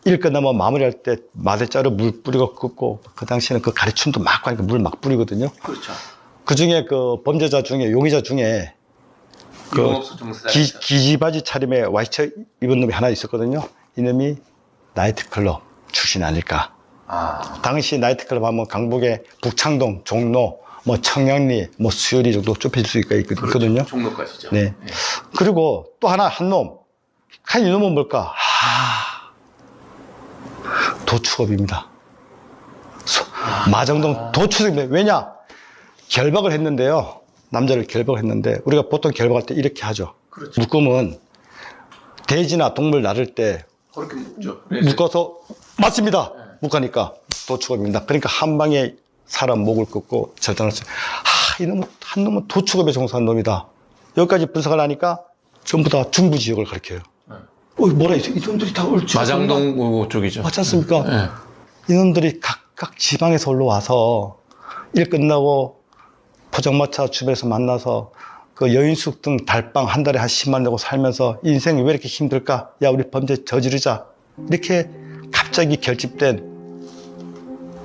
일 끝나면 마무리할 때 마대자루 물 뿌리고 긋고 그 당시에는 그 가리춤도 막 하니까 물 막 뿌리거든요. 그렇죠. 그 중에 그 범죄자 중에 용의자 중에 그 기지바지 차림에 와이셔츠 입은 놈이 하나 있었거든요. 이놈이 나이트클럽 출신 아닐까. 당시 나이트클럽 하면 강북의 북창동, 종로, 뭐 청량리, 뭐 수요리 정도 좁혀질 수 있거든요. 그렇죠. 종로까지죠. 네. 네. 그리고 또 한 놈. 이 놈은 뭘까? 도축업입니다. 마정동 도축업입니다. 왜냐? 결박을 했는데요. 남자를 결박했는데 우리가 보통 결박할 때 이렇게 하죠. 그렇죠. 묶으면 돼지나 동물 나를 때 그렇게 묶죠. 묶어서 맞습니다. 묶으니까 도축업입니다. 그러니까 한 방에 사람 목을 꺾고 절단을 했어요. 이놈은 한 놈은 도축업에 종사한 놈이다. 여기까지 분석을 하니까 전부 다 중부 지역을 가리켜요. 뭐라 이놈들이 다 옳지. 마장동 쪽이죠. 맞지 않습니까? 네. 이놈들이 각각 지방에서 올라와서 일 끝나고 포장마차 주변에서 만나서 그 여인숙 등 달방 한 달에 한 10만 내고 살면서 인생이 왜 이렇게 힘들까? 야, 우리 범죄 저지르자. 이렇게 갑자기 결집된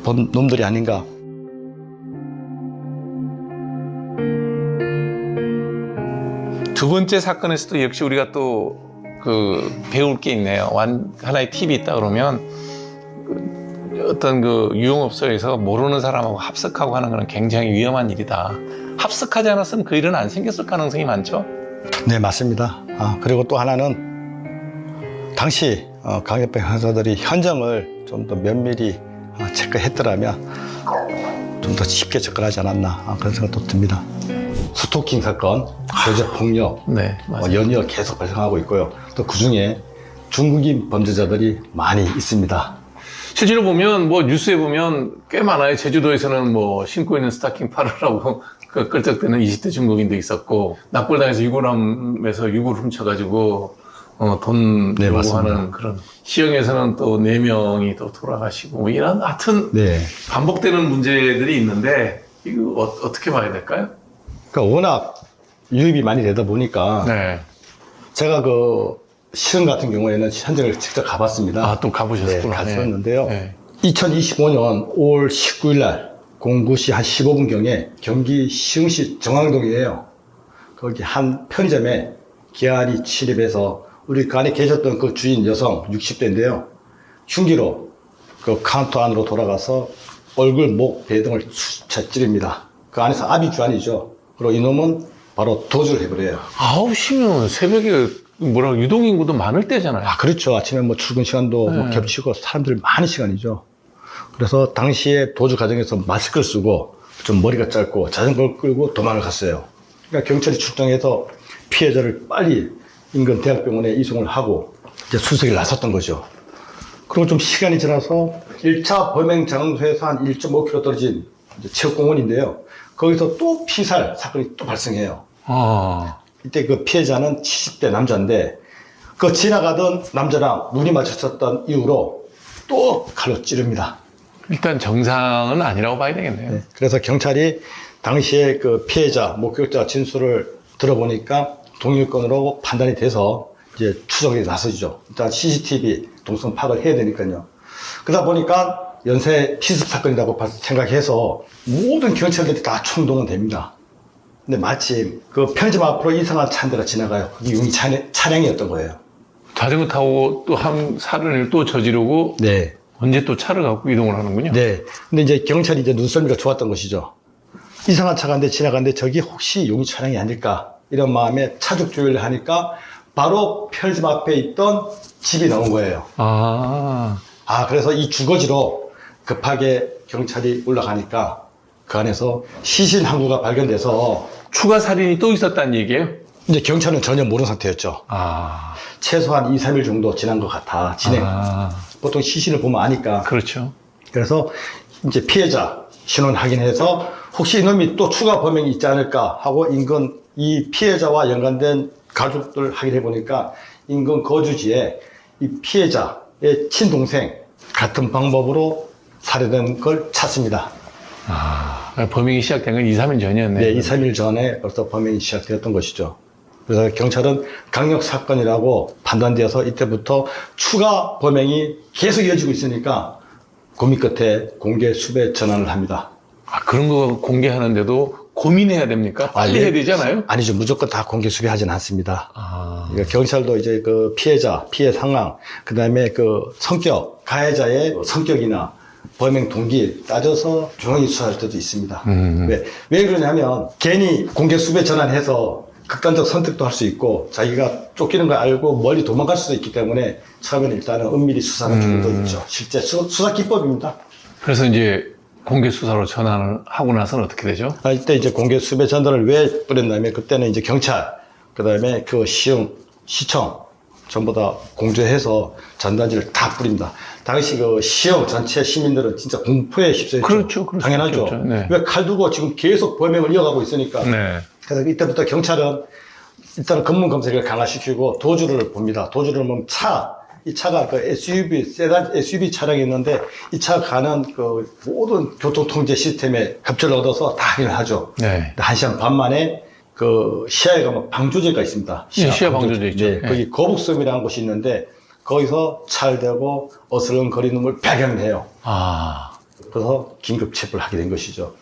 놈들이 아닌가. 두 번째 사건에서도 역시 우리가 또 배울 게 있네요. 하나의 팁이 있다 그러면 어떤 그 유흥업소에서 모르는 사람하고 합석하고 하는 건 굉장히 위험한 일이다. 합석하지 않았으면 그 일은 안 생겼을 가능성이 많죠. 네, 맞습니다. 그리고 또 하나는 당시 강력병 형사들이 현장을 좀 더 면밀히 체크했더라면 좀 더 쉽게 접근하지 않았나 그런 생각도 듭니다. 스토킹 사건, 여자 폭력, 네, 연이어 계속 발생하고 있고요. 또 그중에 중국인 범죄자들이 많이 있습니다. 실제로 보면 뉴스에 보면 꽤 많아요. 제주도에서는 신고 있는 스타킹 팔으라고 끌적대는 20대 중국인도 있었고, 납골당해서 유골함에서 유골 훔쳐가지고 돈 네, 요구하는 맞습니다. 그런 시형에서는 또 4명이 또 돌아가시고 뭐 이런 하여튼 네. 반복되는 문제들이 있는데 이거 어떻게 봐야 될까요? 그러니까 워낙 유입이 많이 되다 보니까 네. 제가 그 시흥 같은 경우에는 현장을 직접 가봤습니다. 아, 또 가보셨구나. 네, 갔었는데요. 네. 2025년 5월 19일 날 09시 한 15분경에 경기 시흥시 정왕동이에요. 거기 한 편의점에 기아이 침입해서 우리 그 안에 계셨던 그 주인 여성 60대인데요. 흉기로 그 카운터 안으로 돌아가서 얼굴, 목, 배 등을 수차 찌릅니다. 그 안에서 아비주안이죠. 그리고 이놈은 바로 도주를 해버려요. 9시면 새벽에 뭐라고 유동인구도 많을 때잖아요. 아, 그렇죠. 아침에 뭐 출근 시간도 뭐 네. 겹치고 사람들 많은 시간이죠. 그래서 당시에 도주 과정에서 마스크를 쓰고 좀 머리가 짧고 자전거를 끌고 도망을 갔어요. 그러니까 경찰이 출동해서 피해자를 빨리 인근 대학병원에 이송을 하고 이제 수색을 나섰던 거죠. 그리고 좀 시간이 지나서 1차 범행 장소에서 한 1.5km 떨어진 이제 체육공원인데요. 거기서 또 피살 사건이 또 발생해요. 아, 이때 그 피해자는 70대 남자인데 그 지나가던 남자랑 눈이 마주쳤던 이후로 또 칼로 찌릅니다. 일단 정상은 아니라고 봐야 되겠네요. 네, 그래서 경찰이 당시에 그 피해자, 목격자 진술을 들어보니까 동일건으로 판단이 돼서 이제 추적에 나서죠. 일단 CCTV 동선 파악을 해야 되니까요. 그러다 보니까 연쇄 피습 사건이라고 생각해서 모든 경찰들이 다 총동원 됩니다. 근데 마침 그 편의점 앞으로 이상한 차 한 대가 지나가요. 그게 용의 차량이었던 거예요. 자전거 타고 또 살인을 또 저지르고 네. 언제 또 차를 갖고 이동을 하는군요. 네. 근데 이제 경찰이 이제 눈썰미가 좋았던 것이죠. 이상한 차가 한 대 지나가는데 저기 혹시 용의 차량이 아닐까 이런 마음에 차적 조회를 하니까 바로 편의점 앞에 있던 집이 나온 거예요. 아, 그래서 이 주거지로 급하게 경찰이 올라가니까 그 안에서 시신 한 구가 발견돼서 추가 살인이 또 있었다는 얘기예요? 이제 경찰은 전혀 모르는 상태였죠. 아, 최소한 2, 3일 정도 지난 것 같아. 보통 시신을 보면 아니까. 그렇죠. 그래서 이제 피해자 신원 확인해서 혹시 이놈이 또 추가 범행이 있지 않을까 하고 인근 이 피해자와 연관된 가족들 확인해 보니까 인근 거주지에 이 피해자의 친동생 같은 방법으로 살해된 걸 찾습니다. 범행이 시작된 건 2, 3일 전이었네요. 네, 2, 3일 전에 벌써 범행이 시작되었던 것이죠. 그래서 경찰은 강력 사건이라고 판단되어서 이때부터 추가 범행이 계속 이어지고 있으니까 고민 끝에 공개 수배 전환을 합니다. 그런 거 공개하는데도 고민해야 됩니까? 빨리 해야 되잖아요? 아니죠. 무조건 다 공개 수배하지는 않습니다. 아, 그러니까 경찰도 이제 그 피해자, 피해 상황, 그 다음에 그 성격, 가해자의 성격이나 범행 동기 따져서 조용히 수사할 때도 있습니다. 왜 그러냐면 괜히 공개 수배 전환해서 극단적 선택도 할 수 있고 자기가 쫓기는 걸 알고 멀리 도망갈 수도 있기 때문에 처음에는 일단은 은밀히 수사하는 경우도 있죠. 실제 수사 기법입니다. 그래서 이제 공개 수사로 전환을 하고 나서는 어떻게 되죠? 이때 이제 공개 수배 전단을 왜 뿌렸냐면 그때는 이제 경찰, 그 다음에 그 시흥, 시청 전부 다 공조해서 전단지를 다 뿌립니다. 당시 그 시흥 전체 시민들은 진짜 공포에 휩싸였죠. 그렇죠. 당연하죠. 그렇죠. 네. 왜 칼 두고 지금 계속 범행을 이어가고 있으니까. 네. 그래서 이때부터 경찰은 일단 검문 검색을 강화시키고 도주를 봅니다. 도주를 보면 이 차가 그 SUV, 세단 SUV 차량이 있는데 이 차가 가는 그 모든 교통 통제 시스템에 협조를 얻어서 다 확인을 하죠. 네. 1시간 반 만에 그 시야에 가면 방조제가 있습니다. 시야 방조제 있죠. 네, 네. 거기 거북섬이라는 곳이 있는데 거기서 차를 대고 어슬렁거리는 걸 발견해요. 그래서 긴급 체포를 하게 된 것이죠.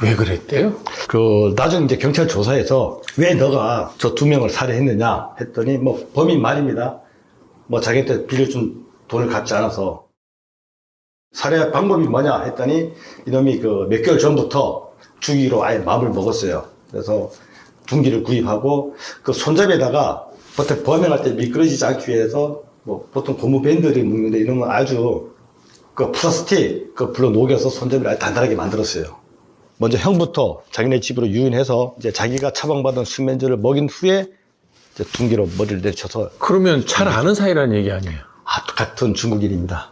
왜 그랬대요? 그 나중에 이제 경찰 조사에서 왜 너가 저 2명을 살해했느냐 했더니 뭐 범인 말입니다. 뭐 자기한테 빌려준 돈을 갚지 않아서. 살해 방법이 뭐냐 했더니 이놈이 그 몇 개월 전부터 죽이기로 아예 마음을 먹었어요. 그래서 둔기를 구입하고 그 손잡이에다가 보통 범행할 때 미끄러지지 않기 위해서 뭐 보통 고무 밴드를 묶는데 이놈은 아주 그 플라스틱 그 불로 녹여서 손잡이를 아주 단단하게 만들었어요. 먼저 형부터 자기네 집으로 유인해서 이제 자기가 처방받은 수면제를 먹인 후에 이제 둔기로 머리를 내쳐서. 그러면 잘 아는 사이라는 얘기 아니에요? 같은 중국인입니다.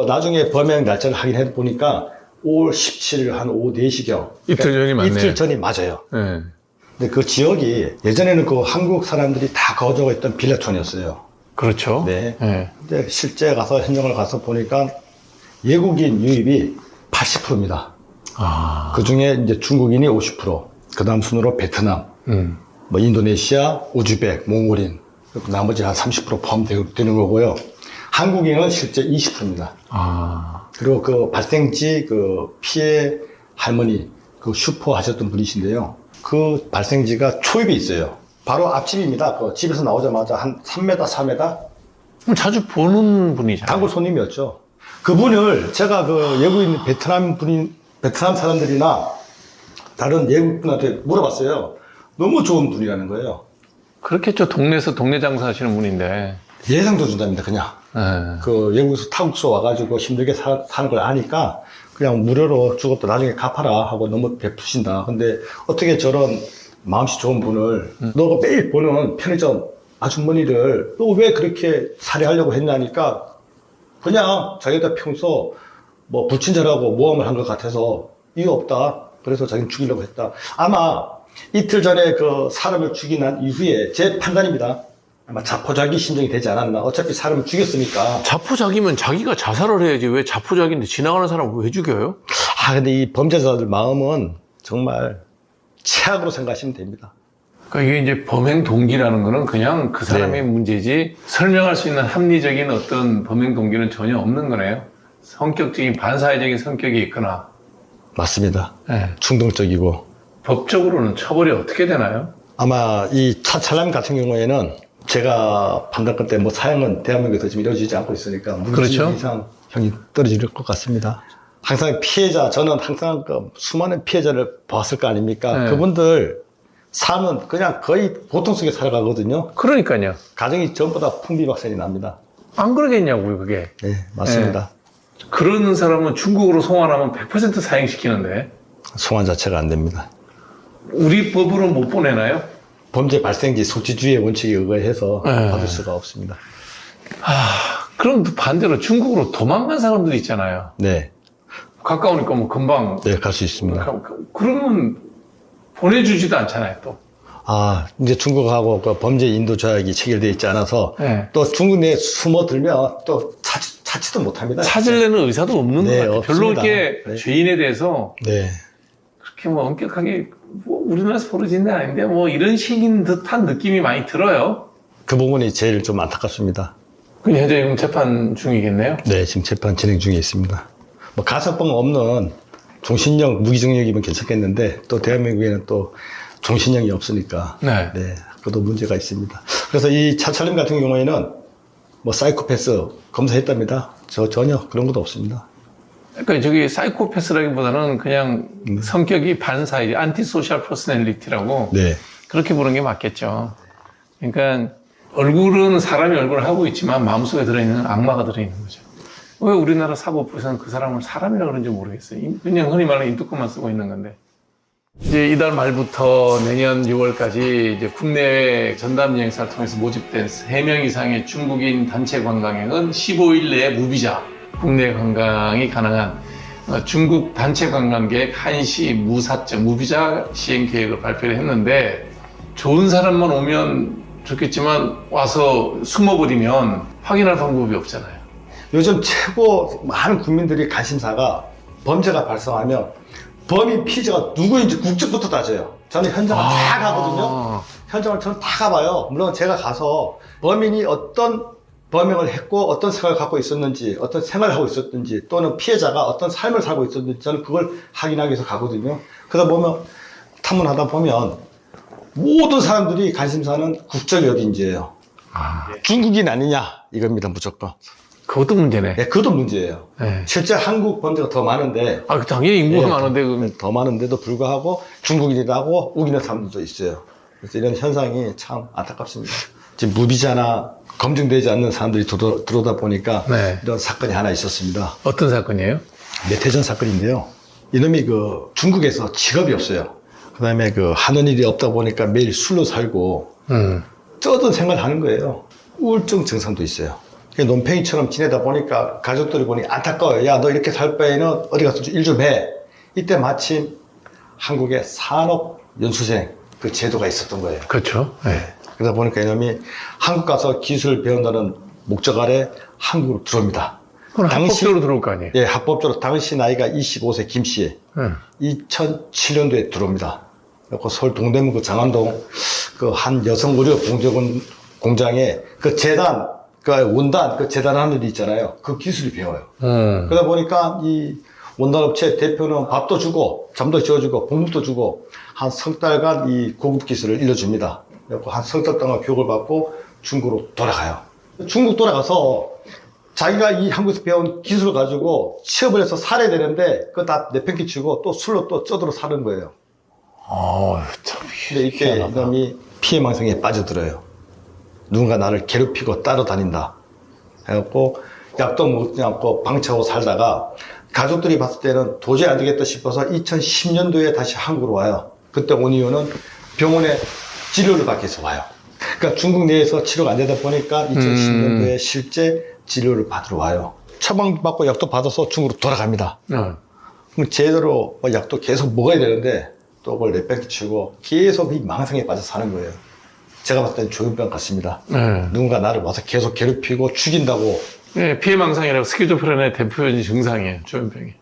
나중에 범행 날짜를 확인해 보니까 5월 17일 한 오후 4시경. 이틀 전이 맞네요. 이틀 전이 맞아요. 네. 근데 그 지역이 예전에는 그 한국 사람들이 다 거주하고 있던 빌라촌이었어요. 그렇죠. 네. 네. 근데 실제 가서 현장을 가서 보니까 외국인 유입이 80%입니다. 아. 그 중에 이제 중국인이 50%, 그 다음 순으로 베트남, 뭐 인도네시아, 우즈벡, 몽골인, 그리고 나머지 한 30% 포함되는 거고요. 한국인은 실제 20%입니다. 아. 그리고 그 발생지 그 피해 할머니, 그 슈퍼 하셨던 분이신데요. 그 발생지가 초입에 있어요. 바로 앞집입니다. 그 집에서 나오자마자 한 3m, 4m? 그럼 자주 보는 분이잖아요. 단골 손님이었죠. 그분을 제가 그 외국인 베트남 사람들이나 다른 외국분한테 물어봤어요. 너무 좋은 분이라는 거예요. 그렇겠죠. 동네에서 동네 장사하시는 분인데. 예상도 준답니다, 그냥. 네. 그 외국에서 타국서 와가지고 힘들게 사는 걸 아니까 그냥 무료로 주고도 나중에 갚아라 하고 너무 베푸신다. 근데 어떻게 저런 마음씨 좋은 분을 너가 매일 보는 편의점 아주머니를 너 왜 그렇게 살해하려고 했냐니까 그냥 자기가 평소 뭐 불친절하고 모함을 한 것 같아서 이유 없다. 그래서 자기는 죽이려고 했다. 아마 이틀 전에 그 사람을 죽인 한 이후에 제 판단입니다. 아마 자포자기 심정이 되지 않았나. 어차피 사람을 죽였으니까. 자포자기면 자기가 자살을 해야지. 왜 자포자기인데 지나가는 사람을 왜 죽여요? 근데 이 범죄자들 마음은 정말 최악으로 생각하시면 됩니다. 그러니까 이게 이제 범행 동기라는 거는 그냥 그 사람의 네. 문제지 설명할 수 있는 합리적인 어떤 범행 동기는 전혀 없는 거네요. 성격적인 반사회적인 성격이 있거나. 맞습니다. 네. 충동적이고. 법적으로는 처벌이 어떻게 되나요? 아마 이 차찰남 같은 경우에는 제가 판단할 때 뭐 사형은 대한민국에서 지금 이루어지지 않고 있으니까 무기징역 그렇죠. 이상 형이 떨어질 것 같습니다. 항상 피해자, 저는 항상 그 수많은 피해자를 봤을 거 아닙니까? 네. 그분들 삶은 그냥 거의 고통 속에 살아가거든요. 그러니까요. 가정이 전부 다 풍비박산이 납니다. 안 그러겠냐고요, 그게. 네, 맞습니다. 그런 사람은 중국으로 송환하면 100% 사형시키는데 송환 자체가 안 됩니다. 우리 법으로 못 보내나요? 범죄 발생지 속지주의 원칙에 의거해서 네. 받을 수가 없습니다. 그럼 반대로 중국으로 도망간 사람들이 있잖아요. 네, 가까우니까 뭐 금방. 네, 갈 수 있습니다. 그러면 보내주지도 않잖아요, 또. 이제 중국하고 그 범죄 인도 조약이 체결되어 있지 않아서 네. 또 중국 내에 숨어들면 또 찾지도 못합니다. 찾으려는 의사도 없는 네, 것 같아요. 별로 없습니다. 이렇게 네. 죄인에 대해서 네, 그렇게 뭐 엄격하게 뭐 우리나라에서 벌어진 데 아닌데 뭐 이런 식인 듯한 느낌이 많이 들어요. 그 부분이 제일 좀 안타깝습니다. 그 현재 지금 재판 중이겠네요. 네, 지금 재판 진행 중에 있습니다. 뭐 가석방 없는 종신형 무기징역이면 괜찮겠는데 또 대한민국에는 또 종신형이 없으니까 네. 그것도 문제가 있습니다. 그래서 이 차찰림 같은 경우에는 뭐 사이코패스 검사했답니다. 전혀 그런 것도 없습니다. 그러니까 저기 사이코패스라기보다는 그냥 성격이 반사이지 안티소셜 퍼스널리티라고 네, 그렇게 부르는 게 맞겠죠. 그러니까 얼굴은 사람이 얼굴을 하고 있지만 마음속에 들어있는 악마가 들어있는 거죠. 왜 우리나라 사법부에서는 그 사람을 사람이라 그런지 모르겠어요. 그냥 흔히 말하는 인투컷만 쓰고 있는 건데. 이제 이달 말부터 내년 6월까지 이제 국내외 전담 여행사를 통해서 모집된 3명 이상의 중국인 단체 관광객은 15일 내에 무비자 국내 관광이 가능한 중국 단체 관광객 한시 무사증 무비자 시행 계획을 발표를 했는데 좋은 사람만 오면 좋겠지만 와서 숨어버리면 확인할 방법이 없잖아요. 요즘 최고 많은 국민들이 관심사가 범죄가 발생하면 범인 피해자가 누구인지 국적부터 따져요. 저는 현장을 다 가거든요. 현장을 저는 다 가봐요. 물론 제가 가서 범인이 어떤 범행을 했고 어떤 생각을 갖고 있었는지 어떤 생활을 하고 있었는지 또는 피해자가 어떤 삶을 살고 있었는지 저는 그걸 확인하기 위해서 가거든요. 그러다 보면 탐문하다 보면 모든 사람들이 관심사는 국적이 어딘지예요. 중국인 아니냐 이겁니다 무조건. 그것도 문제네. 네, 그것도 문제예요. 네. 실제 한국 범죄가 더 많은데 당연히 인구가 네, 많은데 그럼 더 많은데도 불구하고 중국인이라고 우기는 사람들도 있어요. 그래서 이런 현상이 참 안타깝습니다. 지금 무비자나 검증되지 않는 사람들이 들어오다 보니까 네. 이런 사건이 하나 있었습니다. 어떤 사건이에요? 몇 해 전 사건인데요. 이놈이 그 중국에서 직업이 없어요. 그 다음에 그 하는 일이 없다 보니까 매일 술로 살고 쩌든 생활을 하는 거예요. 우울증 증상도 있어요. 논팽이처럼 지내다 보니까 가족들이 보니 안타까워요. 야, 너 이렇게 살 바에는 어디 가서 일 좀 해. 이때 마침 한국의 산업 연수생 그 제도가 있었던 거예요. 그렇죠. 네. 그러다 보니까 이놈이 한국 가서 기술을 배운다는 목적 아래 한국으로 들어옵니다. 그럼 합법적으로 들어올 거 아니에요? 예, 합법적으로 당시 나이가 25세 김씨. 2007년도에 들어옵니다. 그리고 서울 동대문 그 장안동 그 한 여성 의료 공장에 그 재단, 그 원단, 그 재단 하는 일 있잖아요. 그 기술이 배워요. 그러다 보니까 이 원단업체 대표는 밥도 주고, 잠도 지어주고, 봉급도 주고, 한 석 달간 이 고급 기술을 일러줍니다. 그리고 한 석 달 동안 교육을 받고 중국으로 돌아가요. 중국 돌아가서 자기가 이 한국에서 배운 기술을 가지고 취업을 해서 살아야 되는데, 그거 다 내팽개치고 또 술로 또 쪄들어 사는 거예요. 참. 근데 이때 이놈이 피해망상에 빠져들어요. 누군가 나를 괴롭히고 따라다닌다. 해갖고 약도 먹지 않고 방치하고 살다가 가족들이 봤을 때는 도저히 안 되겠다 싶어서 2010년도에 다시 한국으로 와요. 그때 온 이유는 병원에 치료를 받기 위해서 와요. 그러니까 중국 내에서 치료가 안 되다 보니까 2010년도에 실제 치료를 받으러 와요. 처방받고 약도 받아서 중국으로 돌아갑니다. 그럼 제대로 약도 계속 먹어야 되는데 또 그걸 내팽개치고 계속 이 망상에 빠져 사는 거예요. 제가 봤을 때는 조현병 같습니다. 누군가 나를 와서 계속 괴롭히고 죽인다고. 네, 피해망상이라고 스키조프레니아의 대표적인 증상이에요. 조현병이.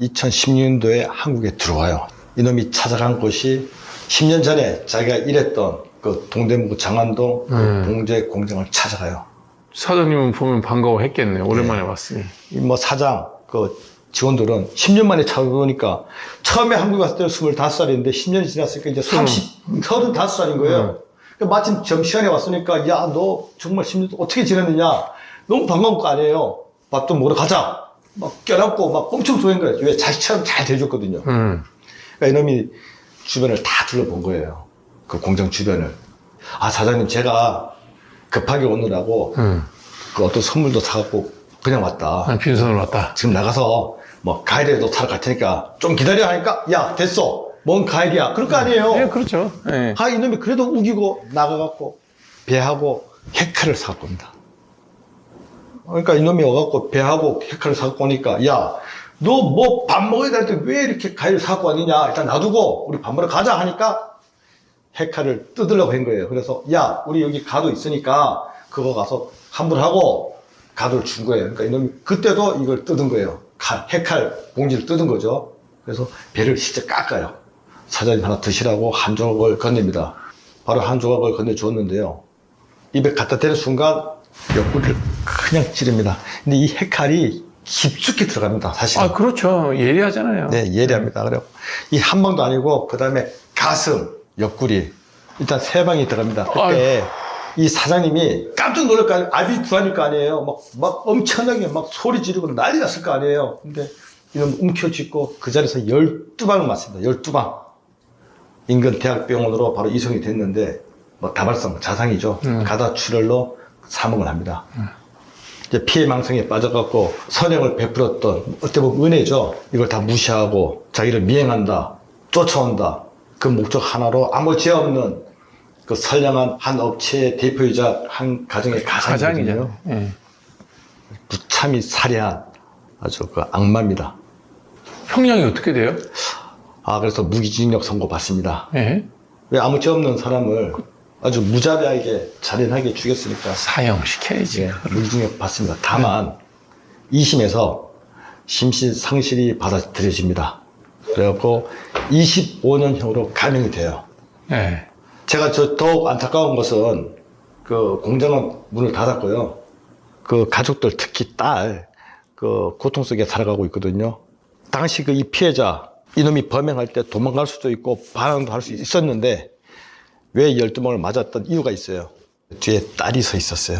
2016년도에 한국에 들어와요. 이놈이 찾아간 곳이 10년 전에 자기가 일했던 그 동대문 장안동 그 봉제 공장을 찾아가요. 사장님은 보면 반가워했겠네요. 오랜만에 왔으니. 뭐 사장, 그 직원들은 10년 만에 찾아보니까 처음에 한국에 왔을 때는 25살인데 10년이 지났으니까 이제 35살인 거예요. 마침 점심시간에 왔으니까 야, 너 정말 10년 어떻게 지냈느냐? 너무 반가운 거 아니에요. 밥도 먹으러 가자. 막 껴안고 막 엄청 좋아한 거예요. 왜 자식처럼 잘 대해줬거든요. 그러니까 이놈이 주변을 다 둘러본 거예요. 그 공장 주변을. 아, 사장님, 제가 급하게 오느라고 그 어떤 선물도 사갖고 그냥 왔다. 빈손으로 왔다. 지금 나가서 뭐 과일이라도 사러 갈 테니까 좀 기다려 하니까 야, 됐어. 뭔 과일이야. 그럴 거 아니에요. 네, 그렇죠. 네. 아, 이놈이 그래도 우기고 나가갖고 배하고 헤카를 사갖고 옵니다. 그러니까 이놈이 와갖고 배하고 헤카를 사갖고 오니까 야, 너 뭐 밥 먹어야 되는데 왜 이렇게 과일을 사갖고 왔느냐. 일단 놔두고 우리 밥 먹으러 가자 하니까 헤카를 뜯으려고 한 거예요. 그래서 야, 우리 여기 가도 있으니까 그거 가서 환불하고 가도를 준 거예요. 그러니까 이놈이 그때도 이걸 뜯은 거예요. 헤칼 봉지를 뜯은 거죠. 그래서 배를 진짜 깎아요. 사장님 하나 드시라고 한 조각을 건넵니다. 바로 한 조각을 건네주었는데요. 입에 갖다 대는 순간 옆구리를 그냥 찌릅니다. 근데 이 헤칼이 깊숙이 들어갑니다, 사실. 아, 그렇죠. 예리하잖아요. 네, 예리합니다. 그래요. 이 한 방도 아니고, 그 다음에 가슴, 옆구리. 일단 세 방이 들어갑니다. 그때 이 사장님이 깜짝 놀랄 거 아니에요. 아비 구한일 거 아니에요. 막 엄청나게 막 소리 지르고 난리 났을 거 아니에요. 근데 이놈 움켜쥐고 그 자리에서 12방을 맞습니다. 12방. 인근 대학병원으로 바로 이송이 됐는데, 뭐 다발성, 자상이죠. 가다 출혈로 사망을 합니다. 이제 피해망상에 빠져갖고 선행을 베풀었던, 어떻게 보면 은혜죠. 이걸 다 무시하고 자기를 미행한다, 쫓아온다. 그 목적 하나로 아무 죄 없는 그 선량한 한 업체의 대표이자 한 가정의 가장이거든요. 네. 무참히 살해한 아주 그 악마입니다. 형량이 어떻게 돼요? 아, 그래서 무기징역 선고받습니다. 네. 왜 아무 죄 없는 사람을 아주 무자비하게 잔인하게 죽였으니까 사형시켜야지. 예, 무기징역 받습니다. 다만 2심에서 심신 상실이 받아들여집니다. 그래갖고 25년형으로 감형이 돼요. 네. 제가 더욱 안타까운 것은 그 공장은 문을 닫았고요. 그 가족들, 특히 딸, 그 고통 속에 살아가고 있거든요. 당시 그 이 피해자, 이놈이 범행할 때 도망갈 수도 있고 반항도 할 수 있었는데 왜 12방을 맞았던 이유가 있어요. 뒤에 딸이 서 있었어요.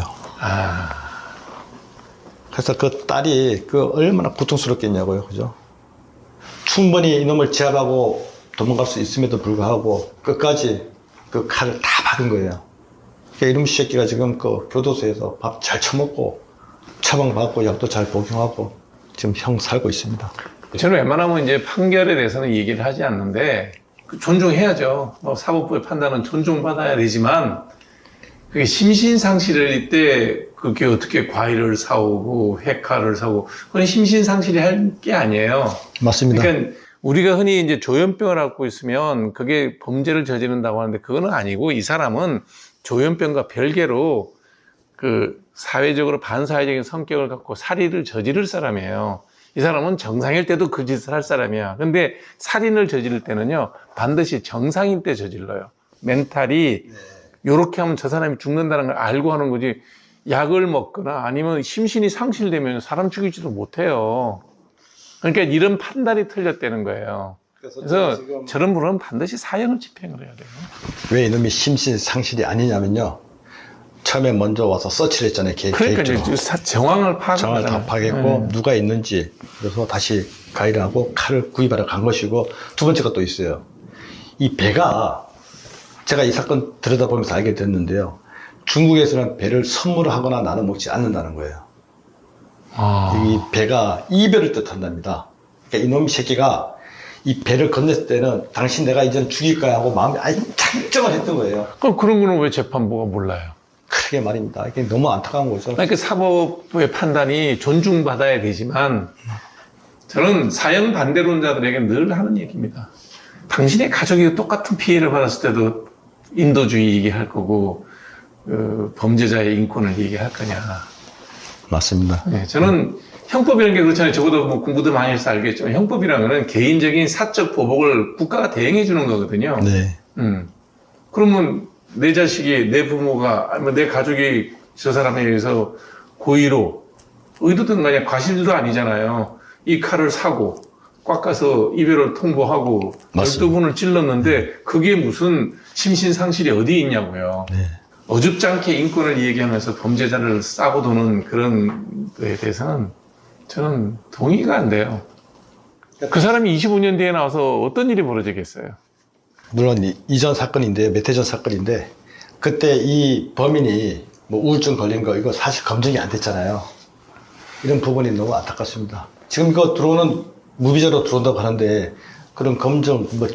그래서 그 딸이 그 얼마나 고통스럽겠냐고요. 그죠? 충분히 이놈을 제압하고 도망갈 수 있음에도 불구하고 끝까지 그 칼을 다 박은 거예요. 그러니까 이놈 새끼가 지금 그 교도소에서 밥 잘 처먹고 처방받고 약도 잘 복용하고 지금 형 살고 있습니다. 저는 웬만하면 이제 판결에 대해서는 얘기를 하지 않는데 존중해야죠. 뭐 사법부의 판단은 존중받아야 되지만 그게 심신상실일 때 그게 어떻게 과일을 사오고 헤카를 사오고 그건 심신상실이 할 게 아니에요. 맞습니다. 그러니까 우리가 흔히 이제 조현병을 앓고 있으면 그게 범죄를 저지른다고 하는데 그거는 아니고 이 사람은 조현병과 별개로 그 사회적으로 반사회적인 성격을 갖고 살인을 저지를 사람이에요. 이 사람은 정상일 때도 그 짓을 할 사람이야. 근데 살인을 저지를 때는요, 반드시 정상일 때 저질러요. 멘탈이 요렇게 하면 저 사람이 죽는다는 걸 알고 하는 거지. 약을 먹거나 아니면 심신이 상실되면 사람 죽이지도 못해요. 그러니까 이런 판단이 틀렸다는 거예요. 그래서 저런 분은 반드시 사형을 집행을 해야 돼요. 왜 이놈이 심신 상실이 아니냐면요. 처음에 먼저 와서 서치를 했잖아요. 그러니까 계획적으로. 정황을 정황을 다 파악했고 누가 있는지 그래서 다시 가위를 하고 칼을 구입하러 간 것이고 두 번째가 또 있어요. 이 배가 제가 이 사건 들여다보면서 알게 됐는데요. 중국에서는 배를 선물하거나 나눠 먹지 않는다는 거예요. 이 배가 이별을 뜻한답니다. 그러니까 이놈 새끼가 이 배를 건넸을 때는 당신 내가 이제는 죽일 거야 하고 마음에 아예 작정을 했던 거예요. 그럼 그런 거는 왜 재판부가 몰라요? 그게 말입니다. 이게 너무 안타까운 거죠. 그러니까 사법부의 판단이 존중받아야 되지만 저는 사형 반대론자들에게 늘 하는 얘기입니다. 당신의 가족이 똑같은 피해를 받았을 때도 인도주의 얘기할 거고 범죄자의 인권을 얘기할 거냐. 맞습니다. 네, 저는 형법이라는 게 그렇잖아요. 적어도 뭐 공부도 많이 해서 알겠지만 형법이라는 거는 개인적인 사적 보복을 국가가 대행해 주는 거거든요. 네. 그러면 내 자식이, 내 부모가, 아니면 내 가족이 저 사람에 의해서 고의로, 의도든 만약 과실도 아니잖아요. 이 칼을 사고, 꽉 가서 이별을 통보하고, 맞습니다. 12분을 찔렀는데, 그게 무슨 심신상실이 어디 있냐고요. 네. 어줍잖게 인권을 얘기하면서 범죄자를 싸고 도는 그런 거에 대해서는 저는 동의가 안 돼요. 그 사람이 25년 뒤에 나와서 어떤 일이 벌어지겠어요? 물론 이전 사건인데 몇 해 전 사건인데 그때 이 범인이 뭐 우울증 걸린 거 이거 사실 검증이 안 됐잖아요. 이런 부분이 너무 안타깝습니다. 지금 이거 들어오는 무비자로 들어온다고 하는데 그런 검증, 뭐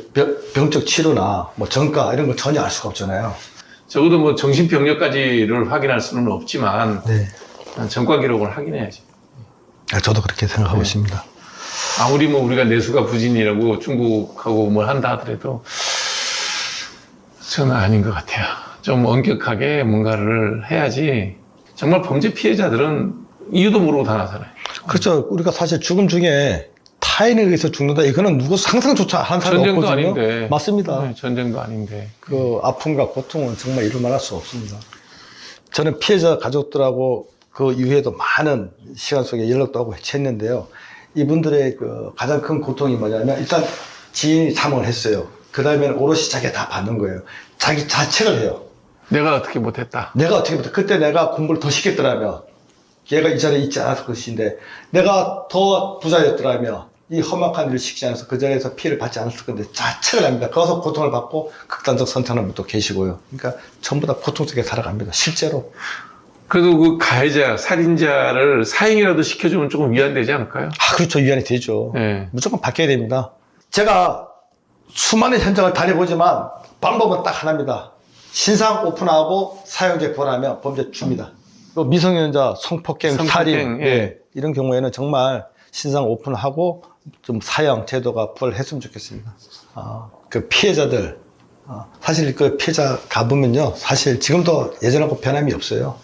병적 치료나 뭐 정가 이런 거 전혀 알 수가 없잖아요. 적어도 뭐 정신병력까지를 확인할 수는 없지만 네. 전과 기록을 확인해야지. 저도 그렇게 생각하고 있습니다. 아무리 뭐 우리가 내수가 부진이라고 중국하고 뭘 한다 하더라도 저는 아닌 것 같아요. 좀 엄격하게 뭔가를 해야지. 정말 범죄 피해자들은 이유도 모르고 당하잖아요. 그렇죠. 우리가 사실 죽음 중에 타인에 의해서 죽는다. 이거는 누구 상상조차 한 사람이 전쟁도 없거든요. 아닌데. 맞습니다. 네, 전쟁도 아닌데. 그 아픔과 고통은 정말 이루 말할 수 없습니다. 저는 피해자 가족들하고 그 이후에도 많은 시간 속에 연락도 하고 했는데요. 이분들의 그 가장 큰 고통이 뭐냐면 일단 지인이 사망을 했어요. 그 다음에는 오롯이 자기가 다 받는 거예요. 자기 자책을 해요. 내가 어떻게 못했다. 내가 어떻게 못해. 그때 내가 공부를 더 시켰더라면 얘가 이 자리에 있지 않았을 것인데 내가 더 부자였더라면 이 험악한 일을 시키지 않아서 그 자리에서 피해를 받지 않았을 건데 자책을 합니다. 거기서 고통을 받고 극단적 선택하는 분도 계시고요. 그러니까 전부 다 고통 속에 살아갑니다. 실제로. 그래도 그 가해자, 살인자를 사형이라도 시켜주면 조금 위안되지 않을까요? 그렇죠. 위안이 되죠. 네. 무조건 바뀌어야 됩니다. 제가 수많은 현장을 다녀보지만 방법은 딱 하나입니다. 신상 오픈하고 사형제 구하면 범죄 줍니다. 또 미성년자 성폭행, 살인 예. 이런 경우에는 정말 신상 오픈하고 좀 사형 제도가 부활했으면 좋겠습니다. 그 피해자들 사실 그 피해자 가보면요 사실 지금도 예전하고 변함이 없어요.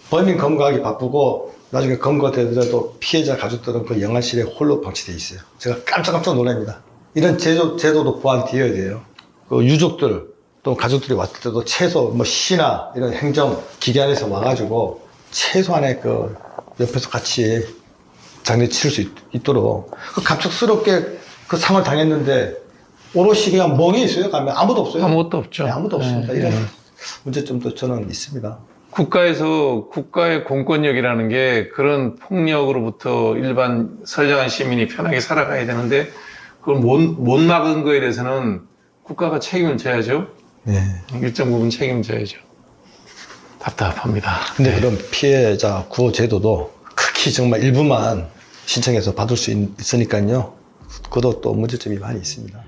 범인 검거하기 바쁘고 나중에 검거되더라도 피해자 가족들은 그 영안실에 홀로 방치되어 있어요. 제가 깜짝 놀랍니다. 이런 제도도 보완되어야 돼요. 그 유족들 또 가족들이 왔을 때도 최소 뭐 시나 이런 행정 기관에서 와가지고 최소한의 그 옆에서 같이 장례 치를 수 있도록 그 갑작스럽게 그 상을 당했는데 오롯이 그냥 멍해 있어요. 가면 아무도 없어요. 아무것도 없죠. 네, 아무도 없습니다. 네, 이런 네. 문제점도 저는 있습니다. 국가에서 국가의 공권력이라는 게 그런 폭력으로부터 일반 선량한 시민이 편하게 살아가야 되는데 그걸 못 막은 거에 대해서는 국가가 책임을 져야죠. 네. 일정 부분 책임져야죠. 답답합니다. 근데 그런 피해자 구호 제도도 극히 정말 일부만 신청해서 받을 수 있으니까요. 그것도 또 문제점이 많이 있습니다.